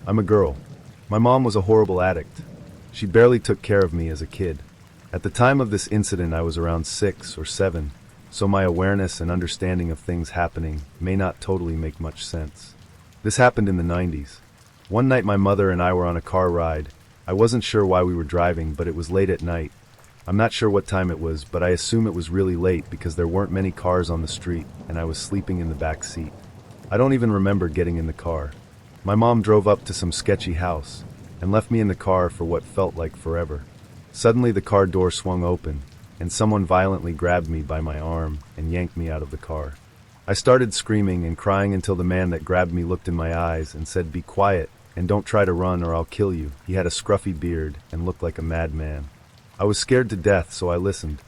I'm a girl. My mom was a horrible addict. She barely took care of me as a kid. At the time of this incident, I was around 6 or 7, so my awareness and understanding of things happening may not totally make much sense. This happened in the 90s. One night my mother and I were on a car ride. I wasn't sure why we were driving, but it was late at night. I'm not sure what time it was, but I assume it was really late because there weren't many cars on the street, and I was sleeping in the back seat. I don't even remember getting in the car. My mom drove up to some sketchy house and left me in the car for what felt like forever. Suddenly the car door swung open, and someone violently grabbed me by my arm and yanked me out of the car. I started screaming and crying until the man that grabbed me looked in my eyes and said, "Be quiet, and don't try to run or I'll kill you." He had a scruffy beard and looked like a madman. I was scared to death, so I listened.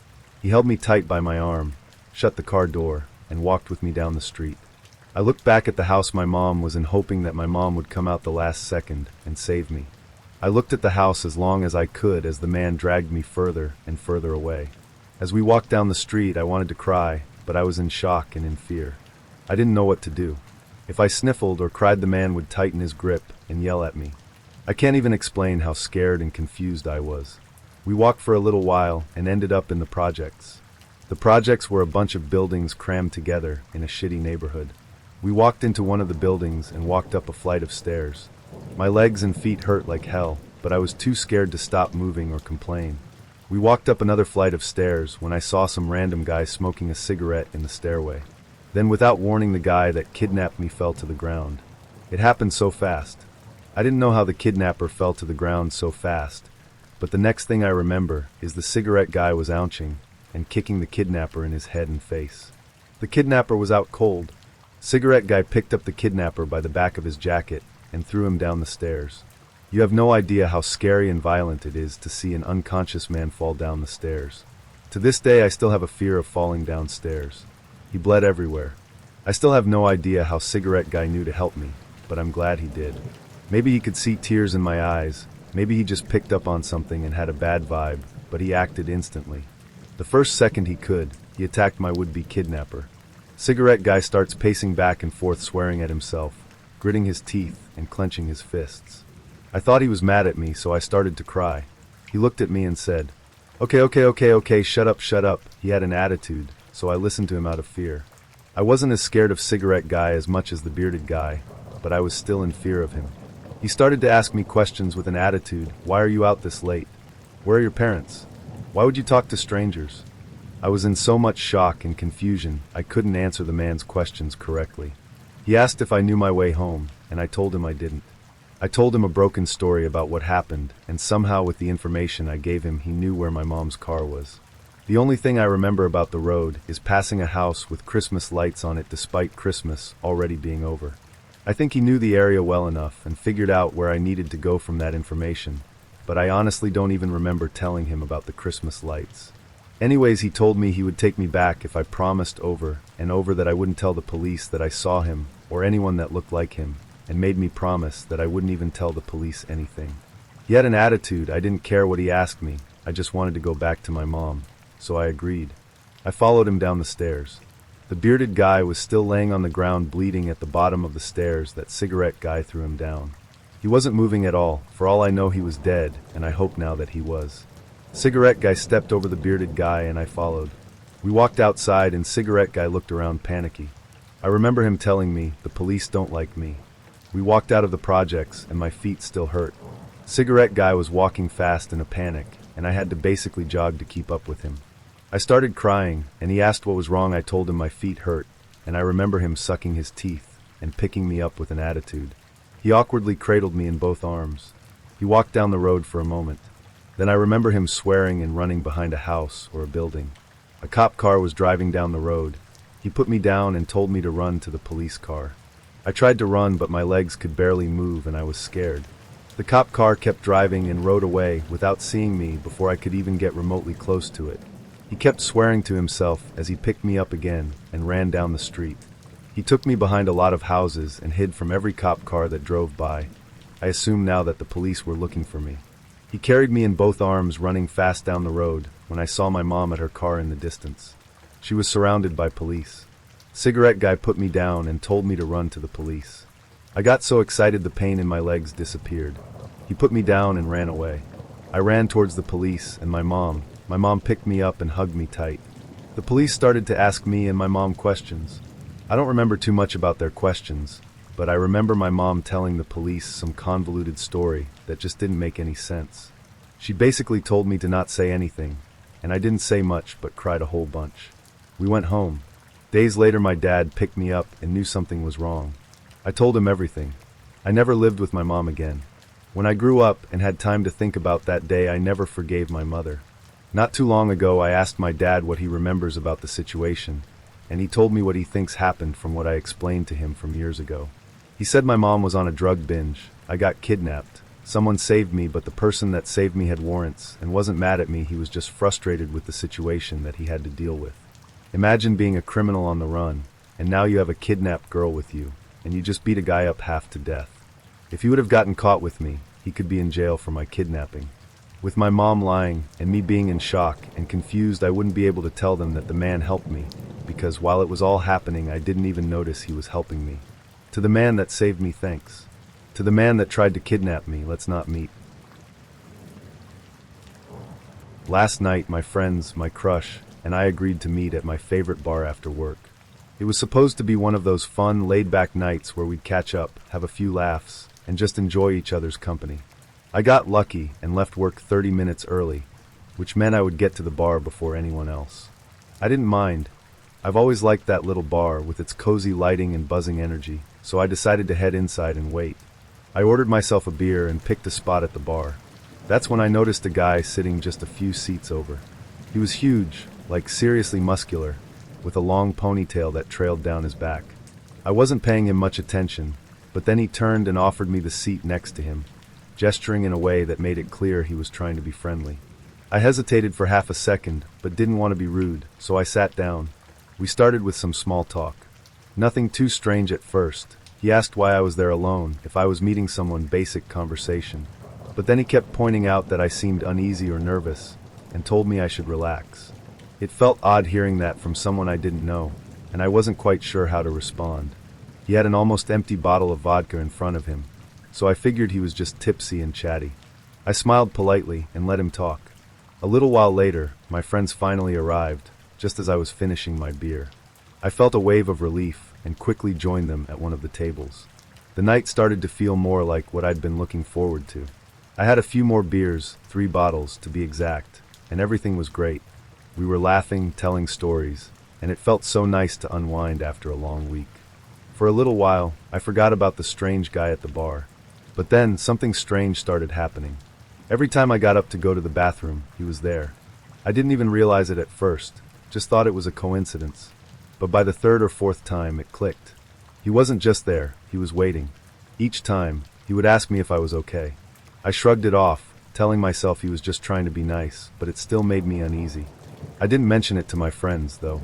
He held me tight by my arm, shut the car door, and walked with me down the street. I looked back at the house my mom was in, hoping that my mom would come out the last second and save me. I looked at the house as long as I could as the man dragged me further and further away. As we walked down the street, I wanted to cry, but I was in shock and in fear. I didn't know what to do. If I sniffled or cried, the man would tighten his grip and yell at me. I can't even explain how scared and confused I was. We walked for a little while and ended up in the projects. The projects were a bunch of buildings crammed together in a shitty neighborhood. We walked into one of the buildings and walked up a flight of stairs. My legs and feet hurt like hell, but I was too scared to stop moving or complain. We walked up another flight of stairs when I saw some random guy smoking a cigarette in the stairway. Then, without warning, the guy that kidnapped me fell to the ground. It happened so fast. I didn't know how the kidnapper fell to the ground so fast, but the next thing I remember is the cigarette guy was ouching and kicking the kidnapper in his head and face. The kidnapper was out cold. Cigarette guy picked up the kidnapper by the back of his jacket and threw him down the stairs. You have no idea how scary and violent it is to see an unconscious man fall down the stairs. To this day, I still have a fear of falling downstairs. He bled everywhere. I still have no idea how cigarette guy knew to help me, but I'm glad he did. Maybe he could see tears in my eyes. Maybe he just picked up on something and had a bad vibe, but he acted instantly. The first second he could, he attacked my would-be kidnapper. Cigarette guy starts pacing back and forth, swearing at himself, gritting his teeth and clenching his fists. I thought he was mad at me, so I started to cry. He looked at me and said, Okay, shut up. He had an attitude, so I listened to him out of fear. I wasn't as scared of cigarette guy as much as the bearded guy, but I was still in fear of him. He started to ask me questions with an attitude. Why are you out this late? Where are your parents? Why would you talk to strangers? I was in so much shock and confusion, I couldn't answer the man's questions correctly. He asked if I knew my way home, and I told him I didn't. I told him a broken story about what happened, and somehow with the information I gave him, he knew where my mom's car was. The only thing I remember about the road is passing a house with Christmas lights on it despite Christmas already being over. I think he knew the area well enough and figured out where I needed to go from that information, but I honestly don't even remember telling him about the Christmas lights. Anyways, he told me he would take me back if I promised over and over that I wouldn't tell the police that I saw him or anyone that looked like him, and made me promise that I wouldn't even tell the police anything. He had an attitude. I didn't care what he asked me. I just wanted to go back to my mom, so I agreed. I followed him down the stairs. The bearded guy was still laying on the ground bleeding at the bottom of the stairs that cigarette guy threw him down. He wasn't moving at all. For all I know, he was dead, and I hope now that he was. Cigarette guy stepped over the bearded guy and I followed. We walked outside and cigarette guy looked around panicky. I remember him telling me, "The police don't like me." We walked out of the projects and my feet still hurt. Cigarette guy was walking fast in a panic, and I had to basically jog to keep up with him. I started crying, and he asked what was wrong. I told him my feet hurt, and I remember him sucking his teeth and picking me up with an attitude. He awkwardly cradled me in both arms. He walked down the road for a moment. Then I remember him swearing and running behind a house or a building. A cop car was driving down the road. He put me down and told me to run to the police car. I tried to run, but my legs could barely move and I was scared. The cop car kept driving and rode away without seeing me before I could even get remotely close to it. He kept swearing to himself as he picked me up again and ran down the street. He took me behind a lot of houses and hid from every cop car that drove by. I assumed now that the police were looking for me. He carried me in both arms, running fast down the road when I saw my mom at her car in the distance. She was surrounded by police. Cigarette guy put me down and told me to run to the police. I got so excited the pain in my legs disappeared. He put me down and ran away. I ran towards the police and my mom. My mom picked me up and hugged me tight. The police started to ask me and my mom questions. I don't remember too much about their questions, but I remember my mom telling the police some convoluted story that just didn't make any sense. She basically told me to not say anything, and I didn't say much but cried a whole bunch. We went home. Days later my dad picked me up and knew something was wrong. I told him everything. I never lived with my mom again. When I grew up and had time to think about that day, I never forgave my mother. Not too long ago I asked my dad what he remembers about the situation, and he told me what he thinks happened from what I explained to him from years ago. He said my mom was on a drug binge. I got kidnapped. Someone saved me, but the person that saved me had warrants and wasn't mad at me. He was just frustrated with the situation that he had to deal with. Imagine being a criminal on the run, and now you have a kidnapped girl with you, and you just beat a guy up half to death. If he would have gotten caught with me, he could be in jail for my kidnapping. With my mom lying and me being in shock and confused, I wouldn't be able to tell them that the man helped me, because while it was all happening, I didn't even notice he was helping me. To the man that saved me, thanks. To the man that tried to kidnap me, let's not meet. Last night, my friends, my crush, and I agreed to meet at my favorite bar after work. It was supposed to be one of those fun, laid-back nights where we'd catch up, have a few laughs, and just enjoy each other's company. I got lucky and left work 30 minutes early, which meant I would get to the bar before anyone else. I didn't mind. I've always liked that little bar with its cozy lighting and buzzing energy, so I decided to head inside and wait. I ordered myself a beer and picked a spot at the bar. That's when I noticed a guy sitting just a few seats over. He was huge, like seriously muscular, with a long ponytail that trailed down his back. I wasn't paying him much attention, but then he turned and offered me the seat next to him, gesturing in a way that made it clear he was trying to be friendly. I hesitated for half a second, but didn't want to be rude, so I sat down. We started with some small talk. Nothing too strange at first. He asked why I was there alone, if I was meeting someone, basic conversation. But then he kept pointing out that I seemed uneasy or nervous, and told me I should relax. It felt odd hearing that from someone I didn't know, and I wasn't quite sure how to respond. He had an almost empty bottle of vodka in front of him, so I figured he was just tipsy and chatty. I smiled politely and let him talk. A little while later, my friends finally arrived, just as I was finishing my beer. I felt a wave of relief and quickly joined them at one of the tables. The night started to feel more like what I'd been looking forward to. I had a few more beers, 3 bottles to be exact, and everything was great. We were laughing, telling stories, and it felt so nice to unwind after a long week. For a little while, I forgot about the strange guy at the bar. But then, something strange started happening. Every time I got up to go to the bathroom, he was there. I didn't even realize it at first, just thought it was a coincidence. But by the 3rd or 4th time, it clicked. He wasn't just there, he was waiting. Each time, he would ask me if I was okay. I shrugged it off, telling myself he was just trying to be nice, but it still made me uneasy. I didn't mention it to my friends, though.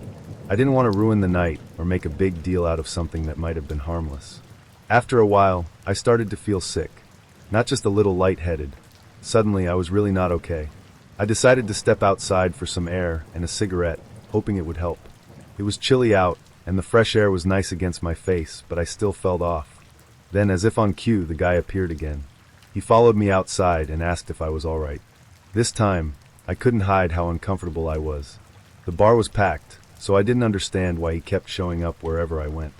I didn't want to ruin the night or make a big deal out of something that might have been harmless. After a while, I started to feel sick. Not just a little lightheaded. Suddenly, I was really not okay. I decided to step outside for some air and a cigarette, hoping it would help. It was chilly out, and the fresh air was nice against my face, but I still felt off. Then, as if on cue, the guy appeared again. He followed me outside and asked if I was all right. This time, I couldn't hide how uncomfortable I was. The bar was packed, so I didn't understand why he kept showing up wherever I went.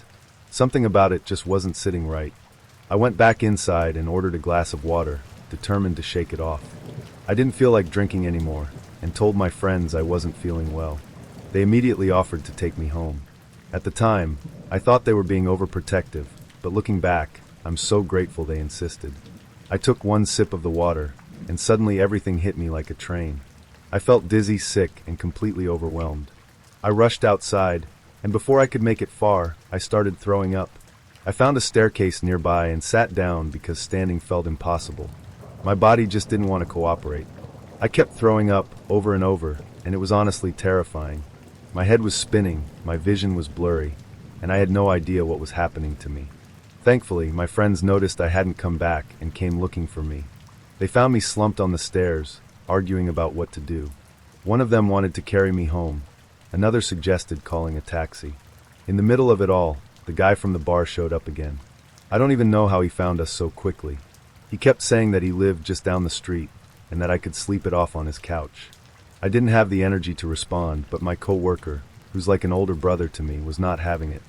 Something about it just wasn't sitting right. I went back inside and ordered a glass of water, determined to shake it off. I didn't feel like drinking anymore, and told my friends I wasn't feeling well. They immediately offered to take me home. At the time, I thought they were being overprotective, but looking back, I'm so grateful they insisted. I took one sip of the water, and suddenly everything hit me like a train. I felt dizzy, sick, and completely overwhelmed. I rushed outside, and before I could make it far, I started throwing up. I found a staircase nearby and sat down because standing felt impossible. My body just didn't want to cooperate. I kept throwing up over and over, and it was honestly terrifying. My head was spinning, my vision was blurry, and I had no idea what was happening to me. Thankfully, my friends noticed I hadn't come back and came looking for me. They found me slumped on the stairs, arguing about what to do. One of them wanted to carry me home. Another suggested calling a taxi. In the middle of it all, the guy from the bar showed up again. I don't even know how he found us so quickly. He kept saying that he lived just down the street and that I could sleep it off on his couch. I didn't have the energy to respond, but my co-worker, who's like an older brother to me, was not having it.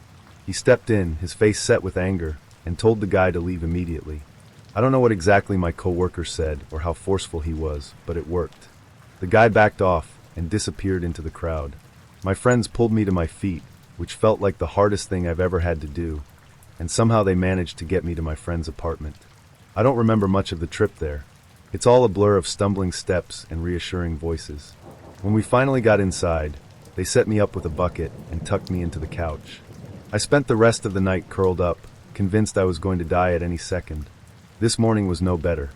He stepped in, his face set with anger, and told the guy to leave immediately. I don't know what exactly my co-worker said or how forceful he was, but it worked. The guy backed off and disappeared into the crowd. My friends pulled me to my feet, which felt like the hardest thing I've ever had to do, and somehow they managed to get me to my friend's apartment. I don't remember much of the trip there. It's all a blur of stumbling steps and reassuring voices. When we finally got inside, they set me up with a bucket and tucked me into the couch. I spent the rest of the night curled up, convinced I was going to die at any second. This morning was no better.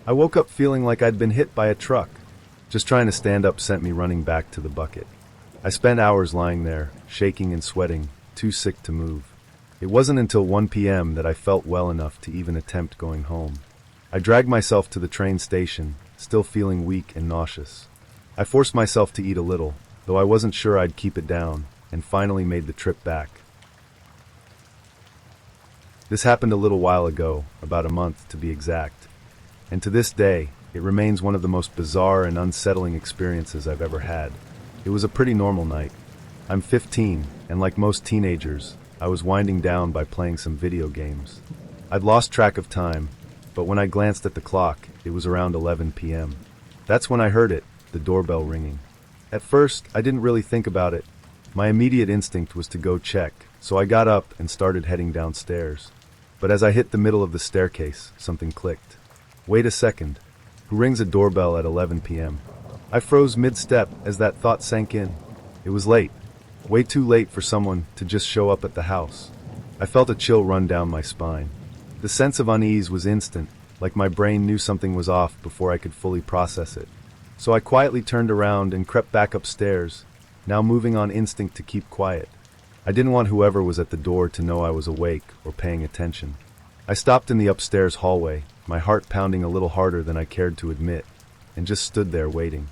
I woke up feeling like I'd been hit by a truck. Just trying to stand up sent me running back to the bucket. I spent hours lying there, shaking and sweating, too sick to move. It wasn't until 1 p.m. that I felt well enough to even attempt going home. I dragged myself to the train station, still feeling weak and nauseous. I forced myself to eat a little, though I wasn't sure I'd keep it down, and finally made the trip back. This happened a little while ago, about a month to be exact, and to this day, it remains one of the most bizarre and unsettling experiences I've ever had. It was a pretty normal night. I'm 15, and like most teenagers, I was winding down by playing some video games. I'd lost track of time, but when I glanced at the clock, it was around 11 p.m. That's when I heard it, the doorbell ringing. At first, I didn't really think about it. My immediate instinct was to go check, so I got up and started heading downstairs. But as I hit the middle of the staircase, something clicked. Wait a second. Who rings a doorbell at 11 p.m.? I froze mid-step as that thought sank in. It was late. Way too late for someone to just show up at the house. I felt a chill run down my spine. The sense of unease was instant, like my brain knew something was off before I could fully process it. So I quietly turned around and crept back upstairs, now moving on instinct to keep quiet. I didn't want whoever was at the door to know I was awake or paying attention. I stopped in the upstairs hallway, my heart pounding a little harder than I cared to admit, and just stood there waiting.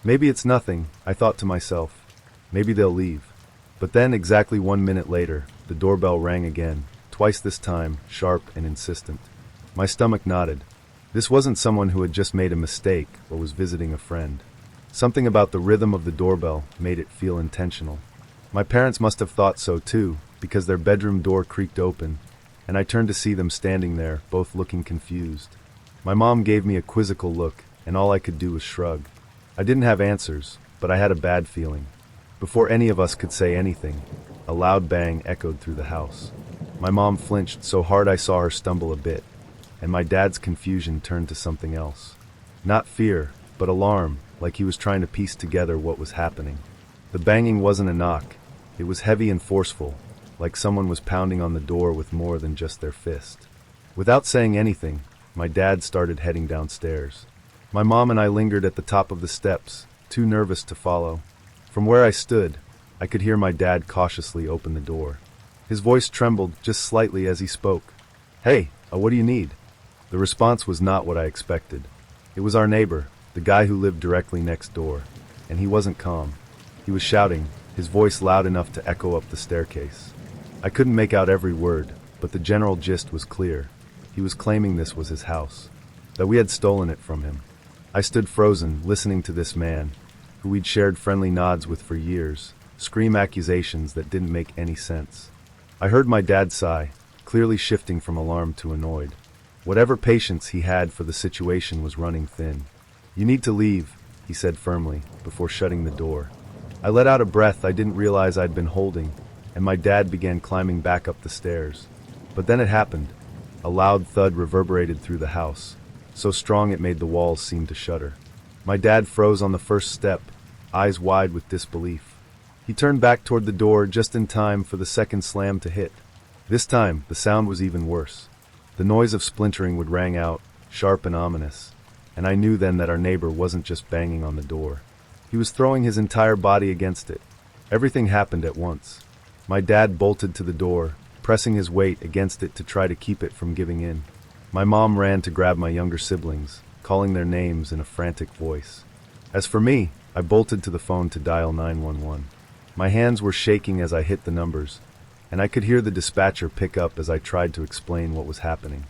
Maybe it's nothing, I thought to myself. Maybe they'll leave. But then, exactly 1 minute later, the doorbell rang again, twice this time, sharp and insistent. My stomach nodded. This wasn't someone who had just made a mistake or was visiting a friend. Something about the rhythm of the doorbell made it feel intentional. My parents must have thought so too, because their bedroom door creaked open, and I turned to see them standing there, both looking confused. My mom gave me a quizzical look, and all I could do was shrug. I didn't have answers, but I had a bad feeling. Before any of us could say anything, a loud bang echoed through the house. My mom flinched so hard I saw her stumble a bit, and my dad's confusion turned to something else. Not fear, but alarm, like he was trying to piece together what was happening. The banging wasn't a knock. It was heavy and forceful, like someone was pounding on the door with more than just their fist. Without saying anything, my dad started heading downstairs. My mom and I lingered at the top of the steps, too nervous to follow. From where I stood, I could hear my dad cautiously open the door. His voice trembled just slightly as he spoke. "Hey, what do you need?" The response was not what I expected. It was our neighbor, the guy who lived directly next door, and he wasn't calm. He was shouting, his voice loud enough to echo up the staircase. I couldn't make out every word, but the general gist was clear. He was claiming this was his house, that we had stolen it from him. I stood frozen, listening to this man, who we'd shared friendly nods with for years, scream accusations that didn't make any sense. I heard my dad sigh, clearly shifting from alarm to annoyed. Whatever patience he had for the situation was running thin. "You need to leave," he said firmly, before shutting the door. I let out a breath I didn't realize I'd been holding, and my dad began climbing back up the stairs. But then it happened. A loud thud reverberated through the house, so strong it made the walls seem to shudder. My dad froze on the first step, eyes wide with disbelief. He turned back toward the door just in time for the second slam to hit. This time, the sound was even worse. The noise of splintering would rang out, sharp and ominous, and I knew then that our neighbor wasn't just banging on the door. He was throwing his entire body against it. Everything happened at once. My dad bolted to the door, pressing his weight against it to try to keep it from giving in. My mom ran to grab my younger siblings, calling their names in a frantic voice. As for me, I bolted to the phone to dial 911. My hands were shaking as I hit the numbers, and I could hear the dispatcher pick up as I tried to explain what was happening.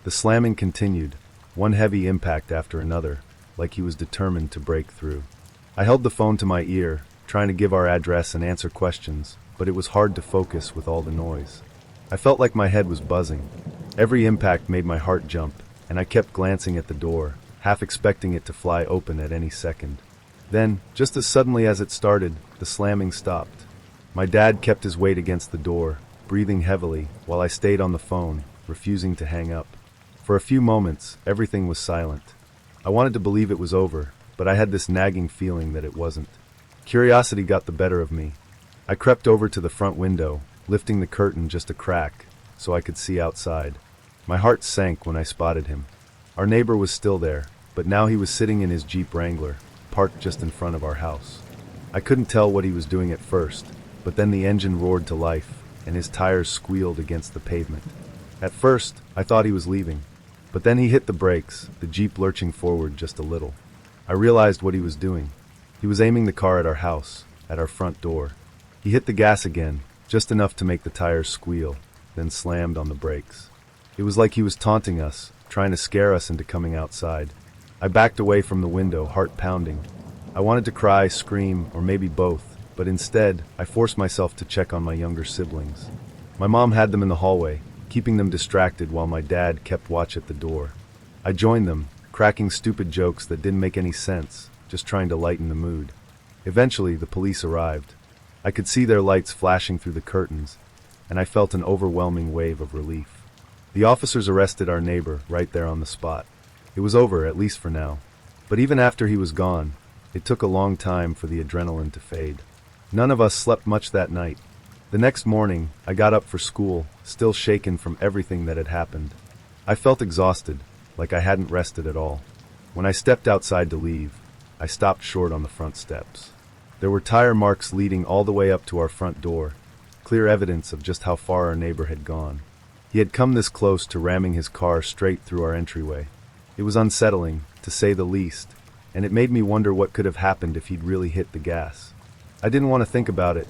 The slamming continued, one heavy impact after another, like he was determined to break through. I held the phone to my ear, trying to give our address and answer questions, but it was hard to focus with all the noise. I felt like my head was buzzing. Every impact made my heart jump, and I kept glancing at the door, half expecting it to fly open at any second. Then, just as suddenly as it started, the slamming stopped. My dad kept his weight against the door, breathing heavily, while I stayed on the phone, refusing to hang up. For a few moments, everything was silent. I wanted to believe it was over, but I had this nagging feeling that it wasn't. Curiosity got the better of me. I crept over to the front window, lifting the curtain just a crack, so I could see outside. My heart sank when I spotted him. Our neighbor was still there, but now he was sitting in his Jeep Wrangler, parked just in front of our house. I couldn't tell what he was doing at first, but then the engine roared to life, and his tires squealed against the pavement. At first, I thought he was leaving, but then he hit the brakes, the Jeep lurching forward just a little. I realized what he was doing. He was aiming the car at our house, at our front door. He hit the gas again, just enough to make the tires squeal, then slammed on the brakes. It was like he was taunting us, trying to scare us into coming outside. I backed away from the window, heart pounding. I wanted to cry, scream, or maybe both, but instead, I forced myself to check on my younger siblings. My mom had them in the hallway, keeping them distracted while my dad kept watch at the door. I joined them, cracking stupid jokes that didn't make any sense, just trying to lighten the mood. Eventually, the police arrived. I could see their lights flashing through the curtains, and I felt an overwhelming wave of relief. The officers arrested our neighbor right there on the spot. It was over, at least for now. But even after he was gone, it took a long time for the adrenaline to fade. None of us slept much that night. The next morning, I got up for school, still shaken from everything that had happened. I felt exhausted, like I hadn't rested at all. When I stepped outside to leave, I stopped short on the front steps. There were tire marks leading all the way up to our front door, clear evidence of just how far our neighbor had gone. He had come this close to ramming his car straight through our entryway. It was unsettling, to say the least, and it made me wonder what could have happened if he'd really hit the gas. I didn't want to think about it.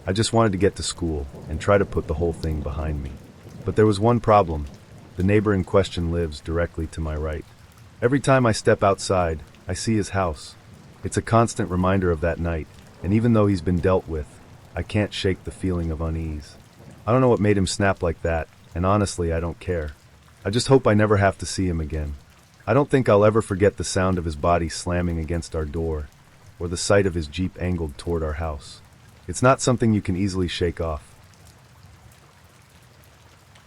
I just wanted to get to school and try to put the whole thing behind me. But there was one problem. The neighbor in question lives directly to my right. Every time I step outside, I see his house. It's a constant reminder of that night, and even though he's been dealt with, I can't shake the feeling of unease. I don't know what made him snap like that, and honestly, I don't care. I just hope I never have to see him again. I don't think I'll ever forget the sound of his body slamming against our door, or the sight of his Jeep angled toward our house. It's not something you can easily shake off.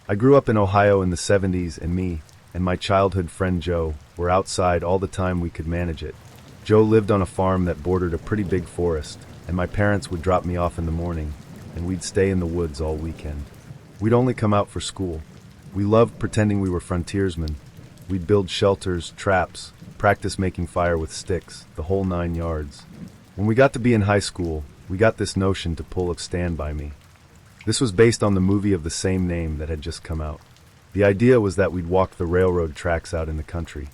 I grew up in Ohio in the 70s, and me and my childhood friend Joe were outside all the time we could manage it. Joe lived on a farm that bordered a pretty big forest, and my parents would drop me off in the morning, and we'd stay in the woods all weekend. We'd only come out for school. We loved pretending we were frontiersmen. We'd build shelters, traps, practice making fire with sticks, the whole 9 yards. When we got to be in high school, we got this notion to pull of Stand By Me. This was based on the movie of the same name that had just come out. The idea was that we'd walk the railroad tracks out in the country.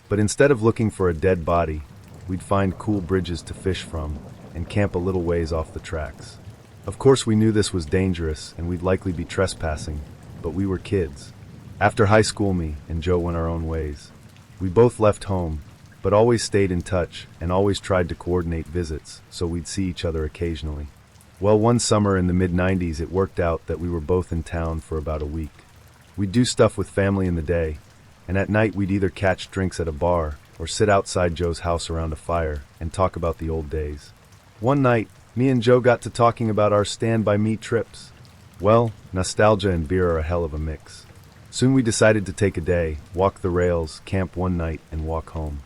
But instead of looking for a dead body, we'd find cool bridges to fish from and camp a little ways off the tracks. Of course, we knew this was dangerous and we'd likely be trespassing, but we were kids. After high school, me and Joe went our own ways. We both left home, but always stayed in touch and always tried to coordinate visits so we'd see each other occasionally. Well, one summer in the mid-90s, it worked out that we were both in town for about a week. We'd do stuff with family in the day, and at night we'd either catch drinks at a bar or sit outside Joe's house around a fire and talk about the old days. One night, me and Joe got to talking about our Stand By Me trips. Well, nostalgia and beer are a hell of a mix. Soon we decided to take a day, walk the rails, camp one night, and walk home.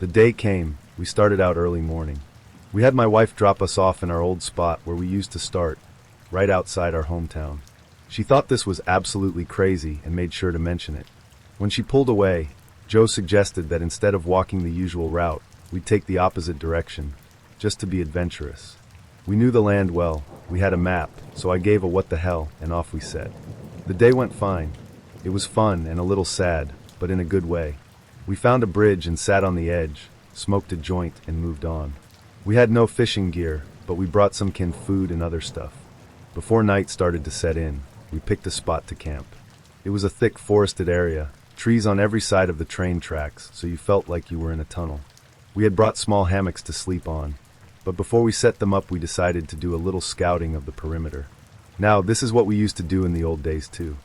The day came. We started out early morning. We had my wife drop us off in our old spot where we used to start, right outside our hometown. She thought this was absolutely crazy and made sure to mention it. When she pulled away, Joe suggested that instead of walking the usual route, we'd take the opposite direction, just to be adventurous. We knew the land well, we had a map, so I gave a what the hell, and off we set. The day went fine. It was fun and a little sad, but in a good way. We found a bridge and sat on the edge, smoked a joint, and moved on. We had no fishing gear, but we brought some canned food and other stuff. Before night started to set in, we picked a spot to camp. It was a thick forested area, trees on every side of the train tracks, so you felt like you were in a tunnel. We had brought small hammocks to sleep on, but before we set them up we decided to do a little scouting of the perimeter. Now, this is what we used to do in the old days too.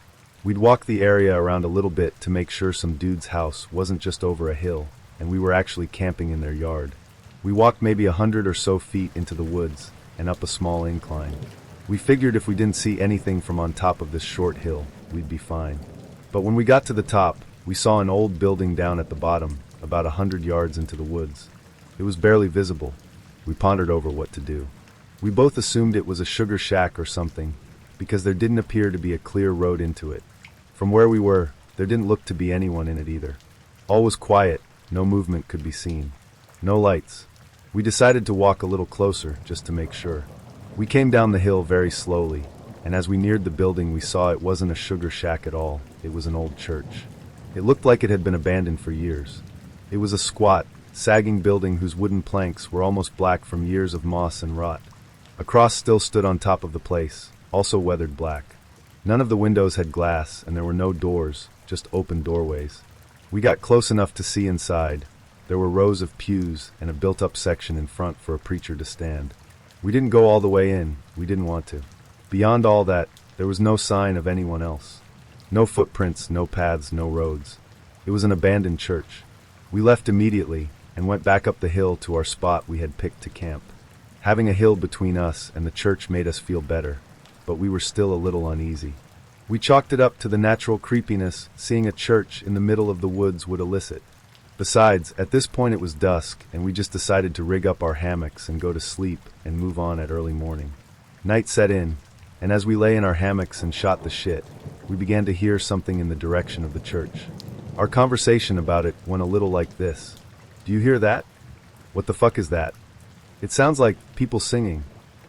We'd walk the area around a little bit to make sure some dude's house wasn't just over a hill, and we were actually camping in their yard. We walked maybe 100 or so feet into the woods, and up a small incline. We figured if we didn't see anything from on top of this short hill, we'd be fine. But when we got to the top, we saw an old building down at the bottom, about 100 yards into the woods. It was barely visible. We pondered over what to do. We both assumed it was a sugar shack or something, because there didn't appear to be a clear road into it. From where we were, there didn't look to be anyone in it either. All was quiet, no movement could be seen. No lights. We decided to walk a little closer, just to make sure. We came down the hill very slowly, and as we neared the building we saw it wasn't a sugar shack at all, it was an old church. It looked like it had been abandoned for years. It was a squat, sagging building whose wooden planks were almost black from years of moss and rot. A cross still stood on top of the place, also weathered black. None of the windows had glass, and there were no doors, just open doorways. We got close enough to see inside. There were rows of pews and a built-up section in front for a preacher to stand. We didn't go all the way in, we didn't want to. Beyond all that, there was no sign of anyone else. No footprints, no paths, no roads. It was an abandoned church. We left immediately and went back up the hill to our spot we had picked to camp. Having a hill between us and the church made us feel better, but we were still a little uneasy. We chalked it up to the natural creepiness seeing a church in the middle of the woods would elicit. Besides, at this point it was dusk, and we just decided to rig up our hammocks and go to sleep and move on at early morning. Night set in, and as we lay in our hammocks and shot the shit, we began to hear something in the direction of the church. Our conversation about it went a little like this. "Do you hear that? What the fuck is that? It sounds like people singing."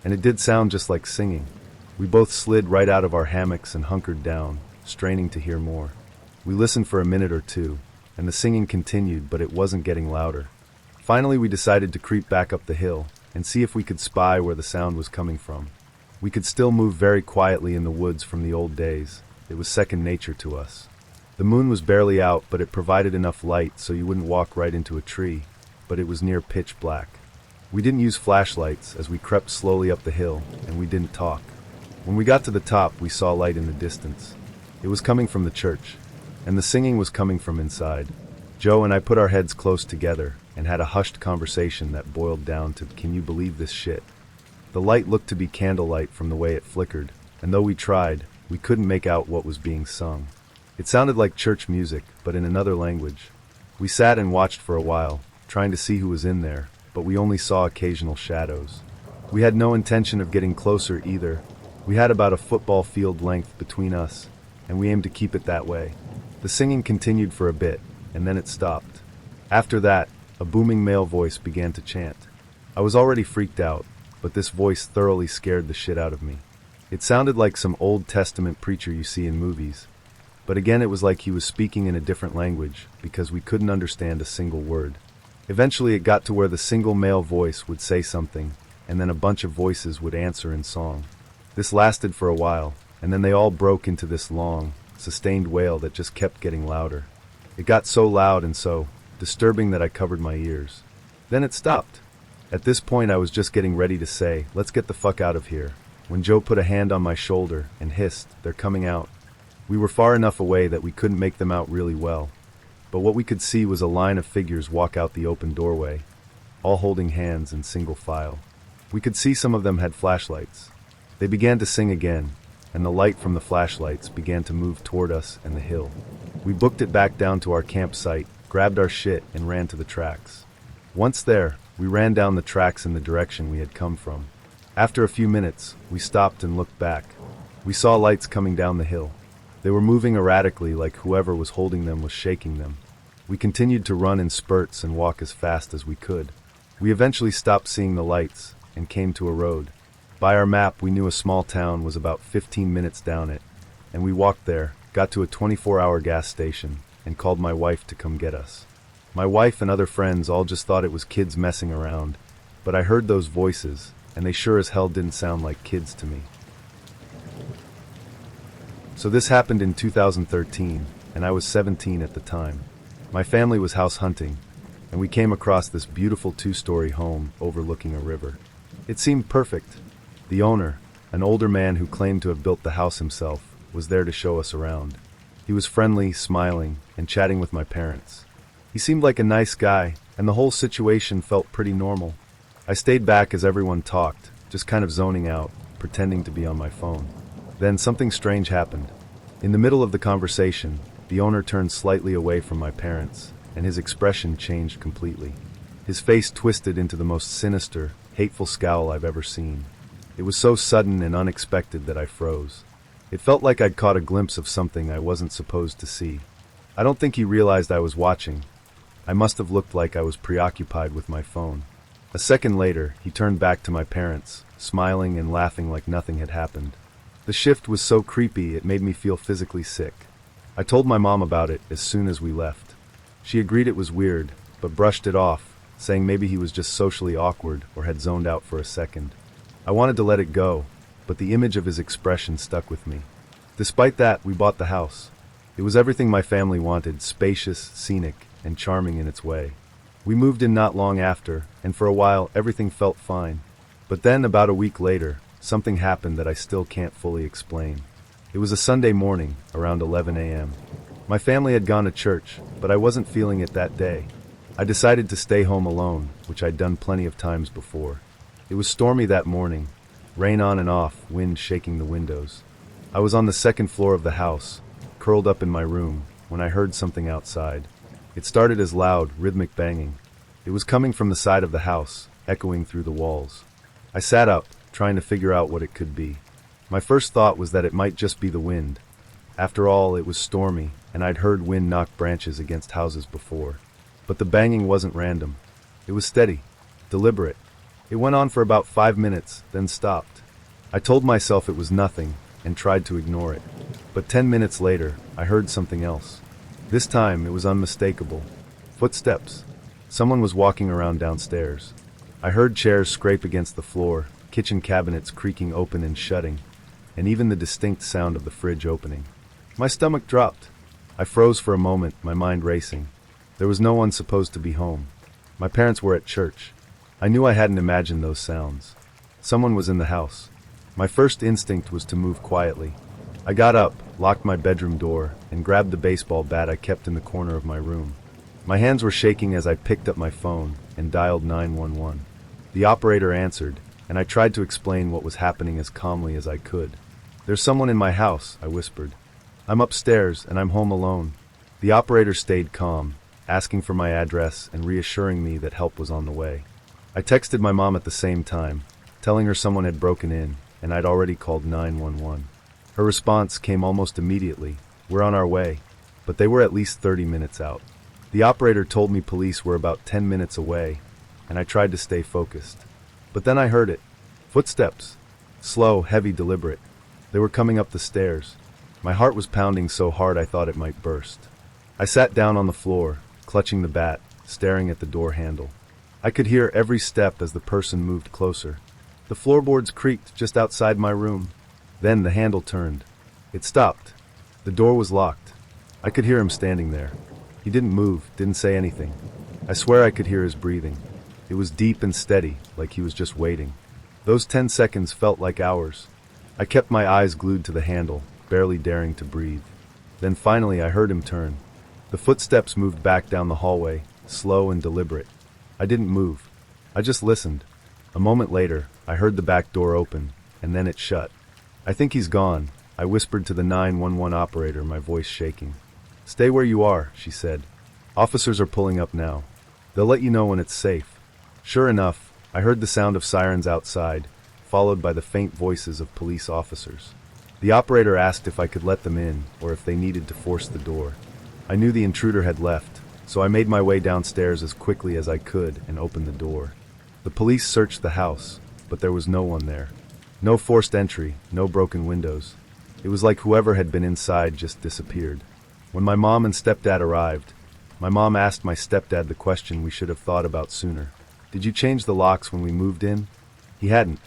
And it did sound just like singing. We both slid right out of our hammocks and hunkered down, straining to hear more. We listened for a minute or two, and the singing continued, but it wasn't getting louder. Finally, we decided to creep back up the hill and see if we could spy where the sound was coming from. We could still move very quietly in the woods from the old days. It was second nature to us. The moon was barely out, but it provided enough light so you wouldn't walk right into a tree, but it was near pitch black. We didn't use flashlights as we crept slowly up the hill, and we didn't talk. When we got to the top, we saw light in the distance. It was coming from the church, and the singing was coming from inside. Joe and I put our heads close together and had a hushed conversation that boiled down to, "Can you believe this shit?" The light looked to be candlelight from the way it flickered, and though we tried, we couldn't make out what was being sung. It sounded like church music, but in another language. We sat and watched for a while, trying to see who was in there, but we only saw occasional shadows. We had no intention of getting closer either. We had about a football field length between us, and we aimed to keep it that way. The singing continued for a bit, and then it stopped. After that, a booming male voice began to chant. I was already freaked out, but this voice thoroughly scared the shit out of me. It sounded like some Old Testament preacher you see in movies, but again it was like he was speaking in a different language because we couldn't understand a single word. Eventually it got to where the single male voice would say something, and then a bunch of voices would answer in song. This lasted for a while, and then they all broke into this long, sustained wail that just kept getting louder. It got so loud and so disturbing that I covered my ears. Then it stopped. At this point I was just getting ready to say, "Let's get the fuck out of here," when Joe put a hand on my shoulder and hissed, "They're coming out." We were far enough away that we couldn't make them out really well, but what we could see was a line of figures walk out the open doorway, all holding hands in single file. We could see some of them had flashlights. They began to sing again, and the light from the flashlights began to move toward us and the hill. We booked it back down to our campsite, grabbed our shit, and ran to the tracks. Once there, we ran down the tracks in the direction we had come from. After a few minutes, we stopped and looked back. We saw lights coming down the hill. They were moving erratically like whoever was holding them was shaking them. We continued to run in spurts and walk as fast as we could. We eventually stopped seeing the lights and came to a road. By our map, we knew a small town was about 15 minutes down it, and we walked there, got to a 24-hour gas station, and called my wife to come get us. My wife and other friends all just thought it was kids messing around, but I heard those voices, and they sure as hell didn't sound like kids to me. So this happened in 2013, and I was 17 at the time. My family was house hunting, and we came across this beautiful two-story home overlooking a river. It seemed perfect. The owner, an older man who claimed to have built the house himself, was there to show us around. He was friendly, smiling, and chatting with my parents. He seemed like a nice guy, and the whole situation felt pretty normal. I stayed back as everyone talked, just kind of zoning out, pretending to be on my phone. Then something strange happened. In the middle of the conversation, the owner turned slightly away from my parents, and his expression changed completely. His face twisted into the most sinister, hateful scowl I've ever seen. It was so sudden and unexpected that I froze. It felt like I'd caught a glimpse of something I wasn't supposed to see. I don't think he realized I was watching. I must have looked like I was preoccupied with my phone. A second later, he turned back to my parents, smiling and laughing like nothing had happened. The shift was so creepy it made me feel physically sick. I told my mom about it as soon as we left. She agreed it was weird, but brushed it off, saying maybe he was just socially awkward or had zoned out for a second. I wanted to let it go, but the image of his expression stuck with me. Despite that, we bought the house. It was everything my family wanted, spacious, scenic, and charming in its way. We moved in not long after, and for a while everything felt fine. But then, about a week later, something happened that I still can't fully explain. It was a Sunday morning, around 11 a.m. My family had gone to church, but I wasn't feeling it that day. I decided to stay home alone, which I'd done plenty of times before. It was stormy that morning, rain on and off, wind shaking the windows. I was on the second floor of the house, curled up in my room, when I heard something outside. It started as loud, rhythmic banging. It was coming from the side of the house, echoing through the walls. I sat up, trying to figure out what it could be. My first thought was that it might just be the wind. After all, it was stormy, and I'd heard wind knock branches against houses before. But the banging wasn't random. It was steady, deliberate. It went on for about 5 minutes, then stopped. I told myself it was nothing, and tried to ignore it. But 10 minutes later, I heard something else. This time, it was unmistakable. Footsteps. Someone was walking around downstairs. I heard chairs scrape against the floor, kitchen cabinets creaking open and shutting, and even the distinct sound of the fridge opening. My stomach dropped. I froze for a moment, my mind racing. There was no one supposed to be home. My parents were at church. I knew I hadn't imagined those sounds. Someone was in the house. My first instinct was to move quietly. I got up, locked my bedroom door, and grabbed the baseball bat I kept in the corner of my room. My hands were shaking as I picked up my phone and dialed 911. The operator answered, and I tried to explain what was happening as calmly as I could. "There's someone in my house," I whispered. "I'm upstairs, and I'm home alone." The operator stayed calm, asking for my address and reassuring me that help was on the way. I texted my mom at the same time, telling her someone had broken in, and I'd already called 911. Her response came almost immediately. "We're on our way," but they were at least 30 minutes out. The operator told me police were about 10 minutes away, and I tried to stay focused. But then I heard it. Footsteps. Slow, heavy, deliberate. They were coming up the stairs. My heart was pounding so hard I thought it might burst. I sat down on the floor, clutching the bat, staring at the door handle. I could hear every step as the person moved closer. The floorboards creaked just outside my room. Then the handle turned. It stopped. The door was locked. I could hear him standing there. He didn't move, didn't say anything. I swear I could hear his breathing. It was deep and steady, like he was just waiting. Those 10 seconds felt like hours. I kept my eyes glued to the handle, barely daring to breathe. Then finally I heard him turn. The footsteps moved back down the hallway, slow and deliberate. I didn't move. I just listened. A moment later, I heard the back door open, and then it shut. "I think he's gone," I whispered to the 911 operator, my voice shaking. "Stay where you are," she said. "Officers are pulling up now. They'll let you know when it's safe." Sure enough, I heard the sound of sirens outside, followed by the faint voices of police officers. The operator asked if I could let them in, or if they needed to force the door. I knew the intruder had left, so I made my way downstairs as quickly as I could and opened the door. The police searched the house, but there was no one there. No forced entry, no broken windows. It was like whoever had been inside just disappeared. When my mom and stepdad arrived, my mom asked my stepdad the question we should have thought about sooner. "Did you change the locks when we moved in?" He hadn't.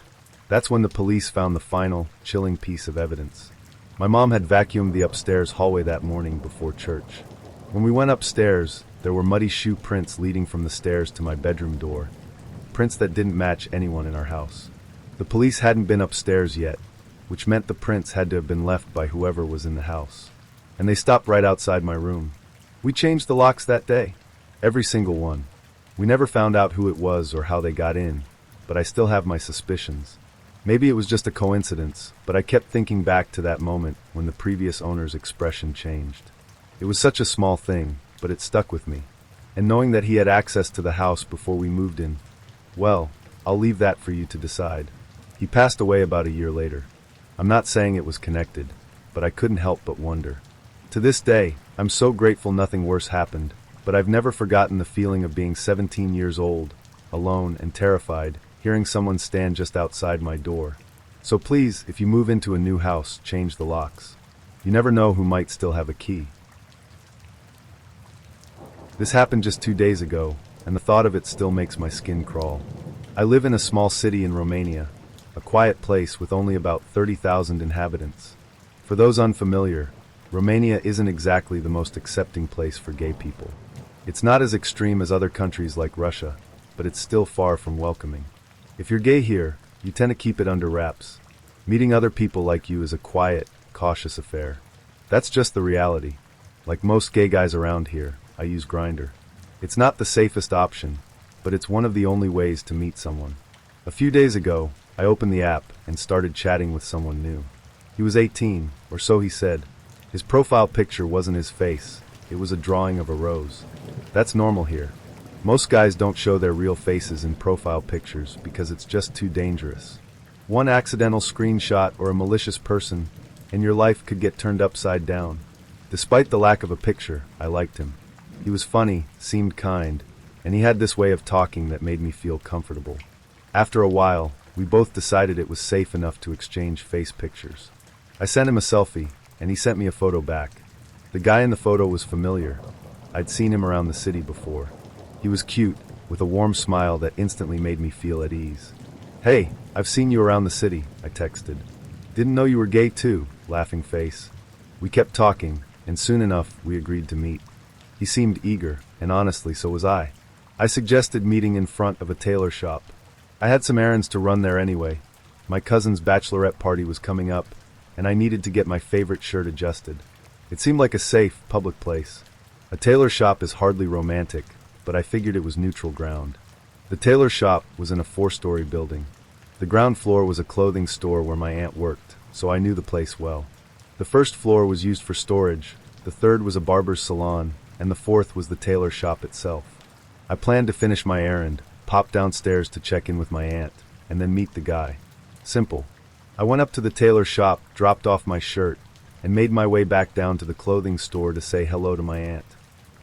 That's when the police found the final, chilling piece of evidence. My mom had vacuumed the upstairs hallway that morning before church. When we went upstairs, there were muddy shoe prints leading from the stairs to my bedroom door, prints that didn't match anyone in our house. The police hadn't been upstairs yet, which meant the prints had to have been left by whoever was in the house. And they stopped right outside my room. We changed the locks that day. Every single one. We never found out who it was or how they got in, but I still have my suspicions. Maybe it was just a coincidence, but I kept thinking back to that moment when the previous owner's expression changed. It was such a small thing, but it stuck with me. And knowing that he had access to the house before we moved in, well, I'll leave that for you to decide. He passed away about a year later. I'm not saying it was connected, but I couldn't help but wonder. To this day, I'm so grateful nothing worse happened, but I've never forgotten the feeling of being 17 years old, alone and terrified, hearing someone stand just outside my door. So please, if you move into a new house, change the locks. You never know who might still have a key. This happened just 2 days ago, and the thought of it still makes my skin crawl. I live in a small city in Romania, a quiet place with only about 30,000 inhabitants. For those unfamiliar, Romania isn't exactly the most accepting place for gay people. It's not as extreme as other countries like Russia, but it's still far from welcoming. If you're gay here, you tend to keep it under wraps. Meeting other people like you is a quiet, cautious affair. That's just the reality. Like most gay guys around here, I use Grindr. It's not the safest option, but it's one of the only ways to meet someone. A few days ago, I opened the app and started chatting with someone new. He was 18, or so he said. His profile picture wasn't his face, it was a drawing of a rose. That's normal here. Most guys don't show their real faces in profile pictures because it's just too dangerous. One accidental screenshot or a malicious person, and your life could get turned upside down. Despite the lack of a picture, I liked him. He was funny, seemed kind, and he had this way of talking that made me feel comfortable. After a while, we both decided it was safe enough to exchange face pictures. I sent him a selfie, and he sent me a photo back. The guy in the photo was familiar. I'd seen him around the city before. He was cute, with a warm smile that instantly made me feel at ease. "Hey, I've seen you around the city," I texted. "Didn't know you were gay too," laughing face. We kept talking, and soon enough we agreed to meet. He seemed eager, and honestly so was I. I suggested meeting in front of a tailor shop. I had some errands to run there anyway. My cousin's bachelorette party was coming up, and I needed to get my favorite shirt adjusted. It seemed like a safe, public place. A tailor shop is hardly romantic, but I figured it was neutral ground. The tailor shop was in a 4-story building. The ground floor was a clothing store where my aunt worked, so I knew the place well. The first floor was used for storage, the third was a barber's salon, and the fourth was the tailor shop itself. I planned to finish my errand, pop downstairs to check in with my aunt, and then meet the guy. Simple. I went up to the tailor shop, dropped off my shirt, and made my way back down to the clothing store to say hello to my aunt.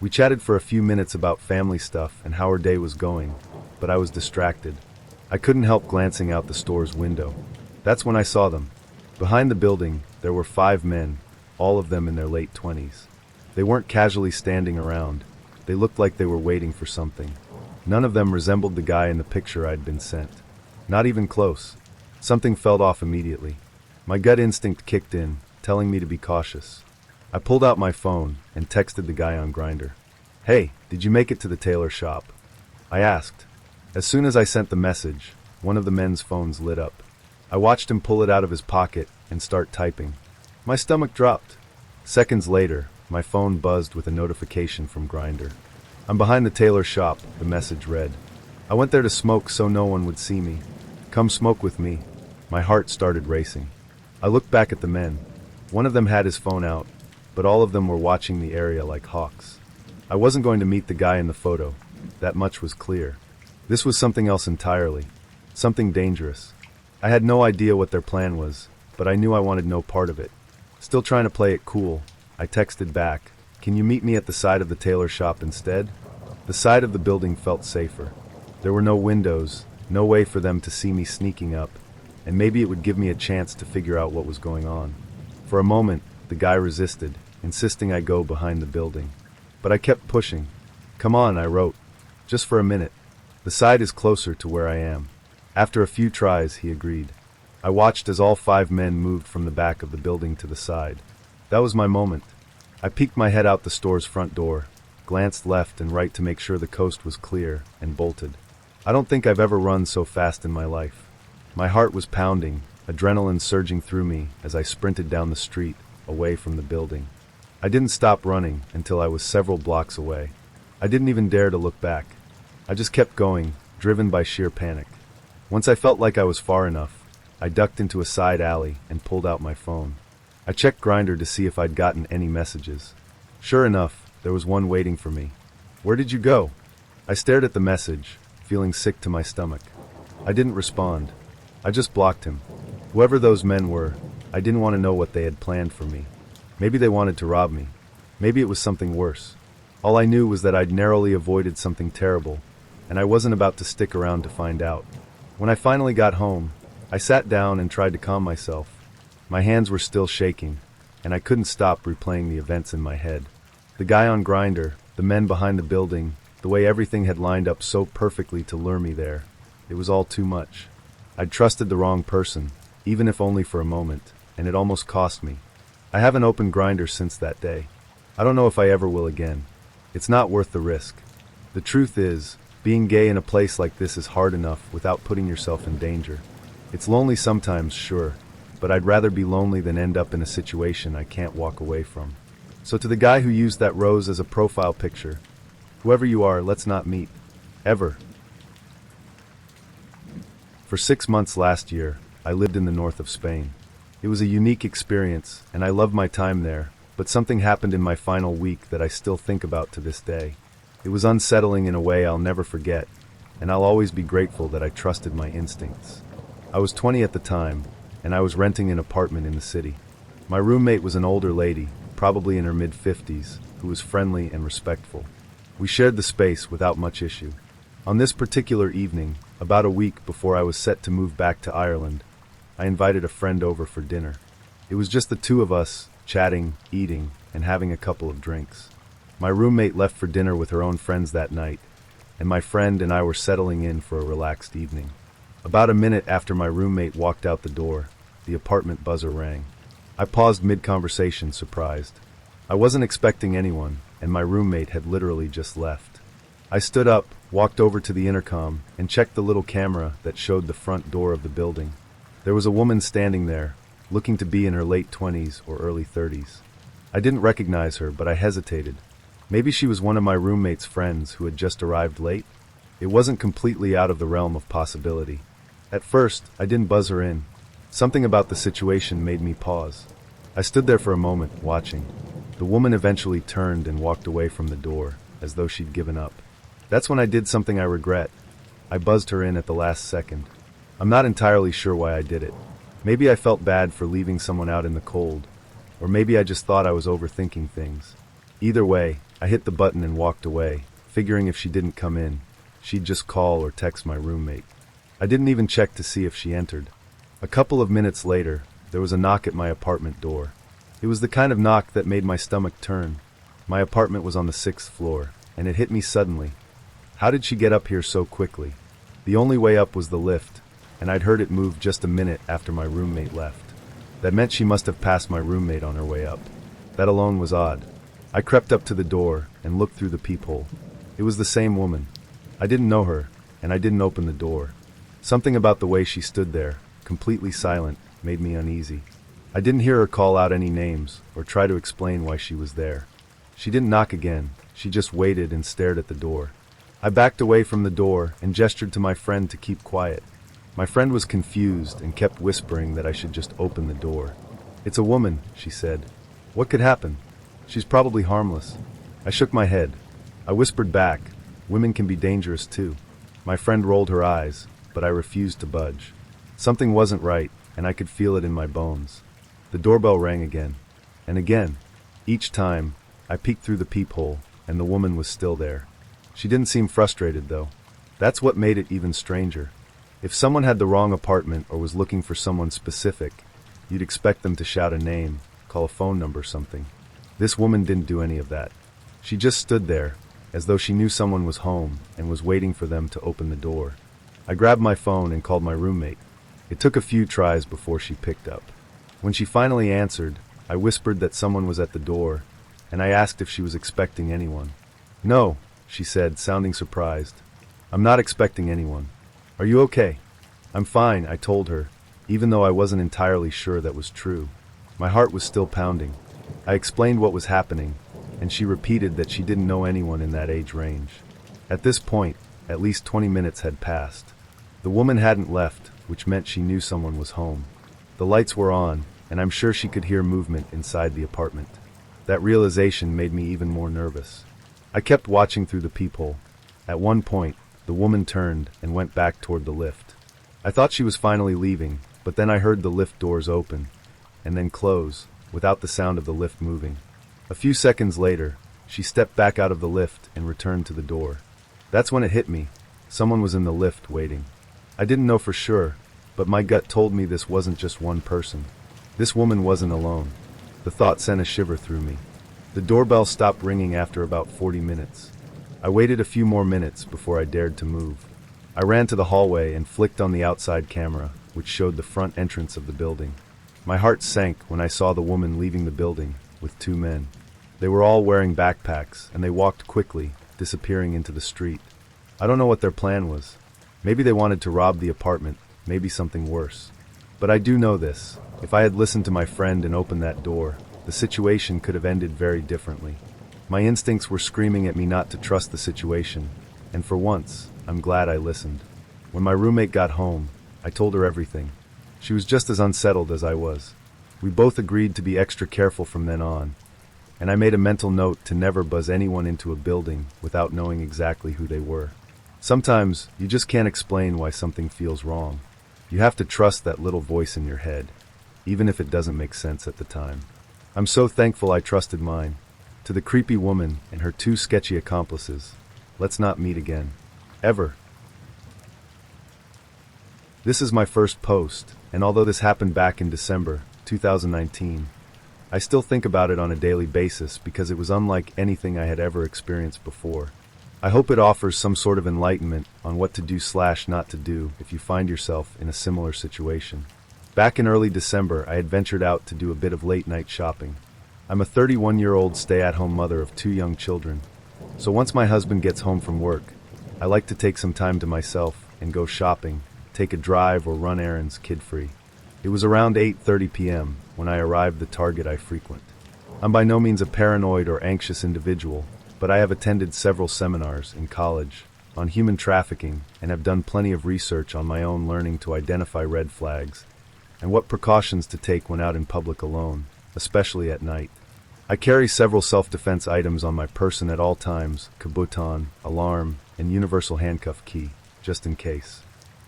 We chatted for a few minutes about family stuff and how her day was going, but I was distracted. I couldn't help glancing out the store's window. That's when I saw them. Behind the building, there were 5 men, all of them in their late 20s. They weren't casually standing around. They looked like they were waiting for something. None of them resembled the guy in the picture I'd been sent. Not even close. Something felt off immediately. My gut instinct kicked in, telling me to be cautious. I pulled out my phone and texted the guy on Grindr. "Hey, did you make it to the tailor shop?" I asked. As soon as I sent the message, one of the men's phones lit up. I watched him pull it out of his pocket and start typing. My stomach dropped. Seconds later, my phone buzzed with a notification from Grindr. "I'm behind the tailor shop," the message read. "I went there to smoke so no one would see me. Come smoke with me." My heart started racing. I looked back at the men. One of them had his phone out, but all of them were watching the area like hawks. I wasn't going to meet the guy in the photo. That much was clear. This was something else entirely. Something dangerous. I had no idea what their plan was, but I knew I wanted no part of it. Still trying to play it cool, I texted back, "Can you meet me at the side of the tailor shop instead?" The side of the building felt safer. There were no windows, no way for them to see me sneaking up, and maybe it would give me a chance to figure out what was going on. For a moment, the guy resisted, insisting I go behind the building. But I kept pushing. "Come on," I wrote. "Just for a minute. The side is closer to where I am." After a few tries, he agreed. I watched as all 5 men moved from the back of the building to the side. That was my moment. I peeked my head out the store's front door, glanced left and right to make sure the coast was clear, and bolted. I don't think I've ever run so fast in my life. My heart was pounding, adrenaline surging through me as I sprinted down the street, away from the building. I didn't stop running until I was several blocks away. I didn't even dare to look back. I just kept going, driven by sheer panic. Once I felt like I was far enough, I ducked into a side alley and pulled out my phone. I checked Grindr to see if I'd gotten any messages. Sure enough, there was one waiting for me. "Where did you go?" I stared at the message, feeling sick to my stomach. I didn't respond. I just blocked him. Whoever those men were, I didn't want to know what they had planned for me. Maybe they wanted to rob me. Maybe it was something worse. All I knew was that I'd narrowly avoided something terrible, and I wasn't about to stick around to find out. When I finally got home, I sat down and tried to calm myself. My hands were still shaking, and I couldn't stop replaying the events in my head. The guy on Grindr, the men behind the building, the way everything had lined up so perfectly to lure me there. It was all too much. I'd trusted the wrong person, even if only for a moment, and it almost cost me. I haven't opened Grindr since that day. I don't know if I ever will again. It's not worth the risk. The truth is, being gay in a place like this is hard enough without putting yourself in danger. It's lonely sometimes, sure, but I'd rather be lonely than end up in a situation I can't walk away from. So to the guy who used that rose as a profile picture, whoever you are, let's not meet. Ever. For 6 months last year, I lived in the north of Spain. It was a unique experience, and I loved my time there, but something happened in my final week that I still think about to this day. It was unsettling in a way I'll never forget, and I'll always be grateful that I trusted my instincts. I was 20 at the time, and I was renting an apartment in the city. My roommate was an older lady, probably in her mid-50s, who was friendly and respectful. We shared the space without much issue. On this particular evening, about a week before I was set to move back to Ireland, I invited a friend over for dinner. It was just the two of us, chatting, eating, and having a couple of drinks. My roommate left for dinner with her own friends that night, and my friend and I were settling in for a relaxed evening. About a minute after my roommate walked out the door, the apartment buzzer rang. I paused mid-conversation, surprised. I wasn't expecting anyone, and my roommate had literally just left. I stood up, walked over to the intercom, and checked the little camera that showed the front door of the building. There was a woman standing there, looking to be in her late 20s or early 30s. I didn't recognize her, but I hesitated. Maybe she was one of my roommate's friends who had just arrived late? It wasn't completely out of the realm of possibility. At first, I didn't buzz her in. Something about the situation made me pause. I stood there for a moment, watching. The woman eventually turned and walked away from the door, as though she'd given up. That's when I did something I regret. I buzzed her in at the last second. I'm not entirely sure why I did it. Maybe I felt bad for leaving someone out in the cold, or maybe I just thought I was overthinking things. Either way, I hit the button and walked away, figuring if she didn't come in, she'd just call or text my roommate. I didn't even check to see if she entered. A couple of minutes later, there was a knock at my apartment door. It was the kind of knock that made my stomach turn. My apartment was on the 6th floor, and it hit me suddenly. How did she get up here so quickly? The only way up was the lift, and I'd heard it move just a minute after my roommate left. That meant she must have passed my roommate on her way up. That alone was odd. I crept up to the door and looked through the peephole. It was the same woman. I didn't know her, and I didn't open the door. Something about the way she stood there, completely silent, made me uneasy. I didn't hear her call out any names or try to explain why she was there. She didn't knock again. She just waited and stared at the door. I backed away from the door and gestured to my friend to keep quiet. My friend was confused and kept whispering that I should just open the door. "It's a woman," she said. "What could happen? She's probably harmless." I shook my head. I whispered back, "Women can be dangerous too." My friend rolled her eyes, but I refused to budge. Something wasn't right, and I could feel it in my bones. The doorbell rang again, and again. Each time, I peeked through the peephole, and the woman was still there. She didn't seem frustrated, though. That's what made it even stranger. If someone had the wrong apartment or was looking for someone specific, you'd expect them to shout a name, call a phone number, something. This woman didn't do any of that. She just stood there, as though she knew someone was home and was waiting for them to open the door. I grabbed my phone and called my roommate. It took a few tries before she picked up. When she finally answered, I whispered that someone was at the door, and I asked if she was expecting anyone. "No," she said, sounding surprised. "I'm not expecting anyone. Are you okay?" "I'm fine," I told her, even though I wasn't entirely sure that was true. My heart was still pounding. I explained what was happening, and she repeated that she didn't know anyone in that age range. At this point, at least 20 minutes had passed. The woman hadn't left, which meant she knew someone was home. The lights were on, and I'm sure she could hear movement inside the apartment. That realization made me even more nervous. I kept watching through the peephole. At one point, the woman turned and went back toward the lift. I thought she was finally leaving, but then I heard the lift doors open, and then close, without the sound of the lift moving. A few seconds later, she stepped back out of the lift and returned to the door. That's when it hit me. Someone was in the lift waiting. I didn't know for sure, but my gut told me this wasn't just one person. This woman wasn't alone. The thought sent a shiver through me. The doorbell stopped ringing after about 40 minutes. I waited a few more minutes before I dared to move. I ran to the hallway and flicked on the outside camera, which showed the front entrance of the building. My heart sank when I saw the woman leaving the building with two men. They were all wearing backpacks, and they walked quickly, disappearing into the street. I don't know what their plan was. Maybe they wanted to rob the apartment, maybe something worse. But I do know this. If I had listened to my friend and opened that door, the situation could have ended very differently. My instincts were screaming at me not to trust the situation, and for once, I'm glad I listened. When my roommate got home, I told her everything. She was just as unsettled as I was. We both agreed to be extra careful from then on, and I made a mental note to never buzz anyone into a building without knowing exactly who they were. Sometimes, you just can't explain why something feels wrong. You have to trust that little voice in your head, even if it doesn't make sense at the time. I'm so thankful I trusted mine. To the creepy woman and her two sketchy accomplices, let's not meet again. Ever. This is my first post, and although this happened back in December 2019, I still think about it on a daily basis because it was unlike anything I had ever experienced before. I hope it offers some sort of enlightenment on what to do/not to do if you find yourself in a similar situation. Back in early December, I had ventured out to do a bit of late-night shopping. I'm a 31-year-old stay-at-home mother of two young children, so once my husband gets home from work, I like to take some time to myself and go shopping, take a drive or run errands kid-free. It was around 8:30 p.m. when I arrived at the Target I frequent. I'm by no means a paranoid or anxious individual, but I have attended several seminars in college on human trafficking and have done plenty of research on my own learning to identify red flags and what precautions to take when out in public alone, especially at night. I carry several self-defense items on my person at all times: kabuton, alarm, and universal handcuff key, just in case.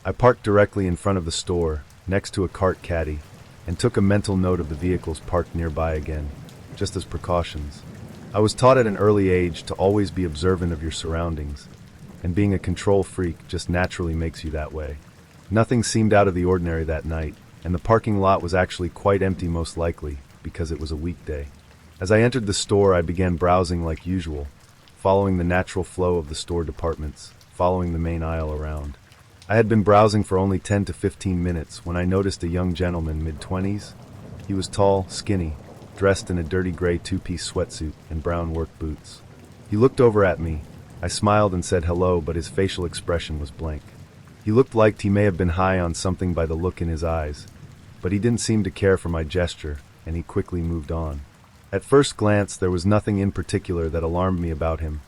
I parked directly in front of the store, next to a cart caddy, and took a mental note of the vehicles parked nearby again, just as precautions. I was taught at an early age to always be observant of your surroundings, and being a control freak just naturally makes you that way. Nothing seemed out of the ordinary that night, and the parking lot was actually quite empty, most likely because it was a weekday. As I entered the store, I began browsing like usual, following the natural flow of the store departments, following the main aisle around. I had been browsing for only 10 to 15 minutes when I noticed a young gentleman, mid-20s. He was tall, skinny, dressed in a dirty gray two-piece sweatsuit and brown work boots. He looked over at me. I smiled and said hello, but his facial expression was blank. He looked like he may have been high on something by the look in his eyes, but he didn't seem to care for my gesture, and he quickly moved on. At first glance, there was nothing in particular that alarmed me about him,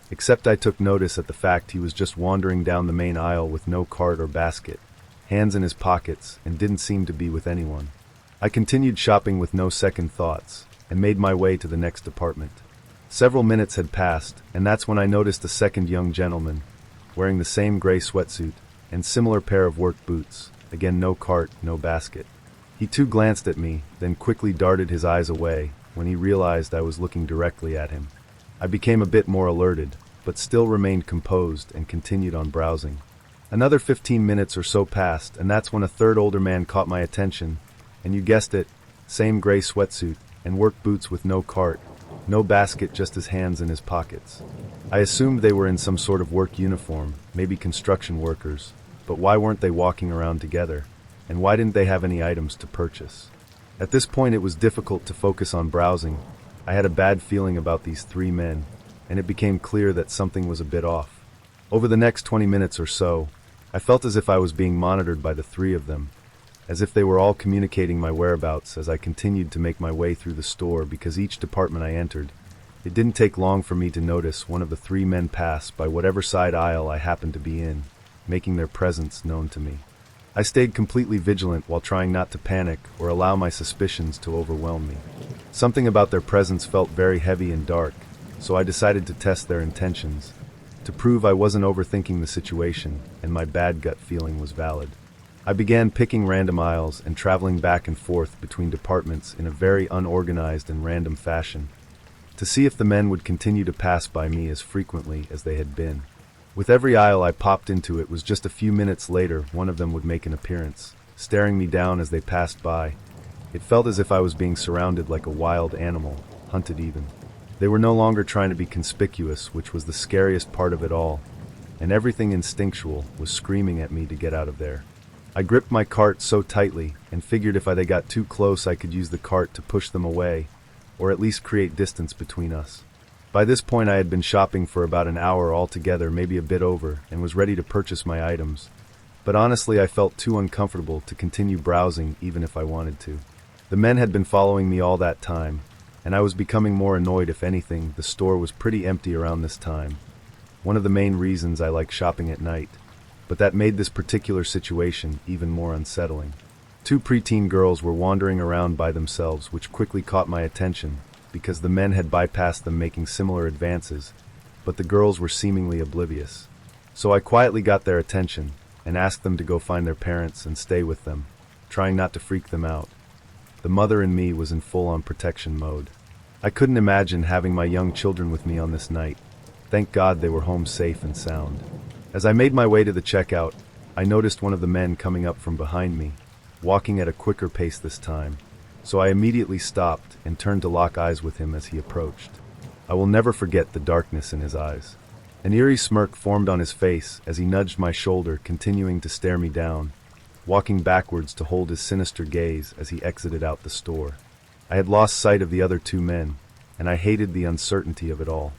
except I took notice at the fact he was just wandering down the main aisle with no cart or basket, hands in his pockets, and didn't seem to be with anyone. I continued shopping with no second thoughts, and made my way to the next department. Several minutes had passed, and that's when I noticed a second young gentleman, wearing the same gray sweatsuit and similar pair of work boots, again no cart, no basket. He too glanced at me, then quickly darted his eyes away when he realized I was looking directly at him. I became a bit more alerted, but still remained composed and continued on browsing. Another 15 minutes or so passed, and that's when a third older man caught my attention, and you guessed it, same gray sweatsuit and work boots with no cart, no basket, just his hands in his pockets. I assumed they were in some sort of work uniform, maybe construction workers, but why weren't they walking around together? And why didn't they have any items to purchase? At this point, it was difficult to focus on browsing. I had a bad feeling about these three men, and it became clear that something was a bit off. Over the next 20 minutes or so, I felt as if I was being monitored by the three of them, as if they were all communicating my whereabouts as I continued to make my way through the store. Because each department I entered, it didn't take long for me to notice one of the three men pass by whatever side aisle I happened to be in, making their presence known to me. I stayed completely vigilant while trying not to panic or allow my suspicions to overwhelm me. Something about their presence felt very heavy and dark, so I decided to test their intentions, to prove I wasn't overthinking the situation and my bad gut feeling was valid. I began picking random aisles and traveling back and forth between departments in a very unorganized and random fashion, to see if the men would continue to pass by me as frequently as they had been. With every aisle I popped into, it was just a few minutes later one of them would make an appearance, staring me down as they passed by. It felt as if I was being surrounded like a wild animal, hunted even. They were no longer trying to be conspicuous, which was the scariest part of it all, and everything instinctual was screaming at me to get out of there. I gripped my cart so tightly and figured if they got too close I could use the cart to push them away, or at least create distance between us. By this point I had been shopping for about an hour altogether, maybe a bit over, and was ready to purchase my items. But honestly, I felt too uncomfortable to continue browsing even if I wanted to. The men had been following me all that time, and I was becoming more annoyed. If anything, the store was pretty empty around this time. One of the main reasons I like shopping at night, but that made this particular situation even more unsettling. Two preteen girls were wandering around by themselves, which quickly caught my attention, because the men had bypassed them making similar advances, but the girls were seemingly oblivious. So I quietly got their attention and asked them to go find their parents and stay with them, trying not to freak them out. The mother in me was in full-on protection mode. I couldn't imagine having my young children with me on this night. Thank God they were home safe and sound. As I made my way to the checkout, I noticed one of the men coming up from behind me, walking at a quicker pace this time. So I immediately stopped and turned to lock eyes with him as he approached. I will never forget the darkness in his eyes. An eerie smirk formed on his face as he nudged my shoulder, continuing to stare me down, walking backwards to hold his sinister gaze as he exited out the store. I had lost sight of the other two men, and I hated the uncertainty of it all.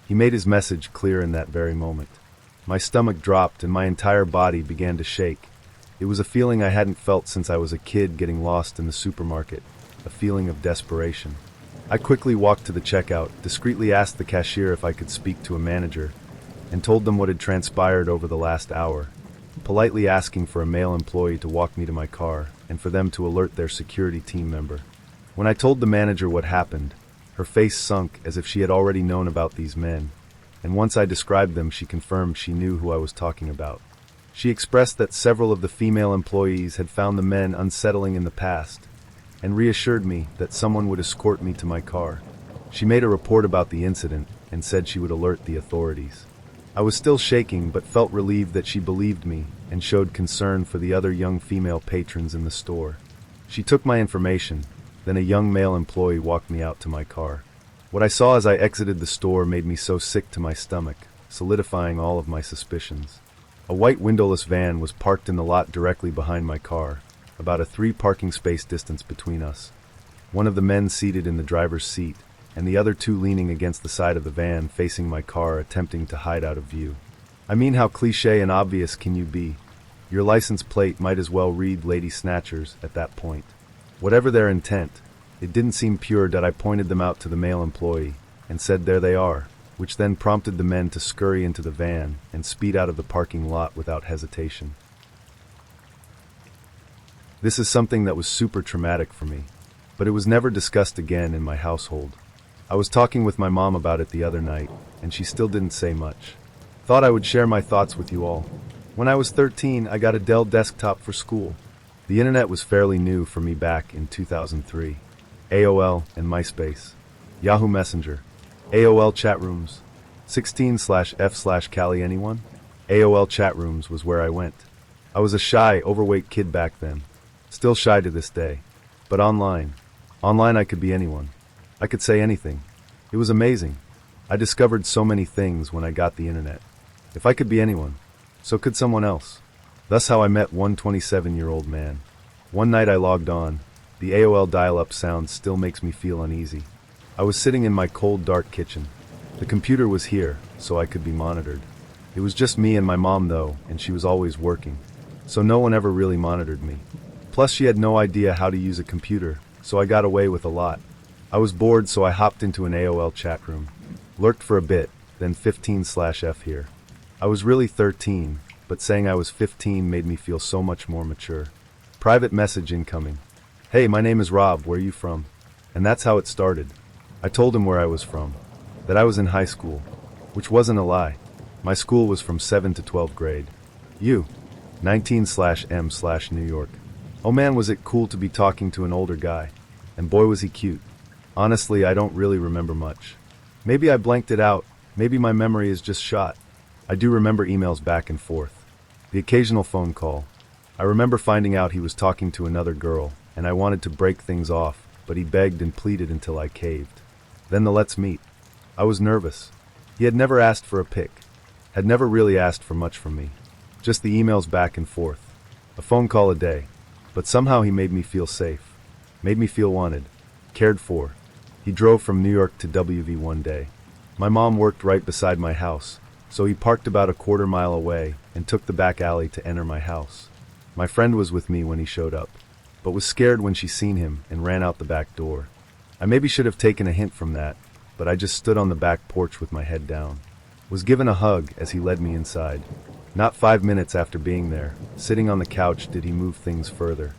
He made his message clear in that very moment. My stomach dropped and my entire body began to shake. It was a feeling I hadn't felt since I was a kid getting lost in the supermarket. A feeling of desperation. I quickly walked to the checkout, discreetly asked the cashier if I could speak to a manager, and told them what had transpired over the last hour, politely asking for a male employee to walk me to my car and for them to alert their security team member. When I told the manager what happened, her face sunk as if she had already known about these men, and once I described them, she confirmed she knew who I was talking about. She expressed that several of the female employees had found the men unsettling in the past, and reassured me that someone would escort me to my car. She made a report about the incident and said she would alert the authorities. I was still shaking but felt relieved that she believed me and showed concern for the other young female patrons in the store. She took my information, then a young male employee walked me out to my car. What I saw as I exited the store made me so sick to my stomach, solidifying all of my suspicions. A white windowless van was parked in the lot directly behind my car, about a 3 parking space distance between us. One of the men seated in the driver's seat, and the other two leaning against the side of the van facing my car, attempting to hide out of view. I mean, how cliché and obvious can you be? Your license plate might as well read Lady Snatchers at that point. Whatever their intent, it didn't seem pure that I pointed them out to the male employee and said, "There they are," which then prompted the men to scurry into the van and speed out of the parking lot without hesitation. This is something that was super traumatic for me, but it was never discussed again in my household. I was talking with my mom about it the other night, and she still didn't say much. Thought I would share my thoughts with you all. When I was 13, I got a Dell desktop for school. The internet was fairly new for me back in 2003. AOL and MySpace, Yahoo Messenger, AOL chat rooms, 16/f/Cali anyone? AOL chat rooms was where I went. I was a shy, overweight kid back then. Still shy to this day. But online I could be anyone. I could say anything. It was amazing. I discovered so many things when I got the internet. If I could be anyone, so could someone else. Thus how I met one 27-year-old man. One night I logged on. The AOL dial-up sound still makes me feel uneasy. I was sitting in my cold, dark kitchen. The computer was here, so I could be monitored. It was just me and my mom though, and she was always working. So no one ever really monitored me. Plus she had no idea how to use a computer, so I got away with a lot. I was bored, so I hopped into an AOL chat room. Lurked for a bit, then 15/F here. I was really 13, but saying I was 15 made me feel so much more mature. Private message incoming. Hey, my name is Rob, where are you from? And that's how it started. I told him where I was from. That I was in high school. Which wasn't a lie. My school was from 7 to 12th grade. 19/M/New York. Oh man, was it cool to be talking to an older guy. And boy was he cute. Honestly, I don't really remember much. Maybe I blanked it out. Maybe my memory is just shot. I do remember emails back and forth. The occasional phone call. I remember finding out he was talking to another girl, and I wanted to break things off, but he begged and pleaded until I caved. Then the let's meet. I was nervous. He had never asked for a pic. Had never really asked for much from me. Just the emails back and forth. A phone call a day. But somehow he made me feel safe. Made me feel wanted. Cared for. He drove from New York to WV one day. My mom worked right beside my house, so he parked about a quarter mile away and took the back alley to enter my house. My friend was with me when he showed up, but was scared when she seen him and ran out the back door. I maybe should have taken a hint from that, but I just stood on the back porch with my head down. Was given a hug as he led me inside. Not 5 minutes after being there, sitting on the couch, did he move things further.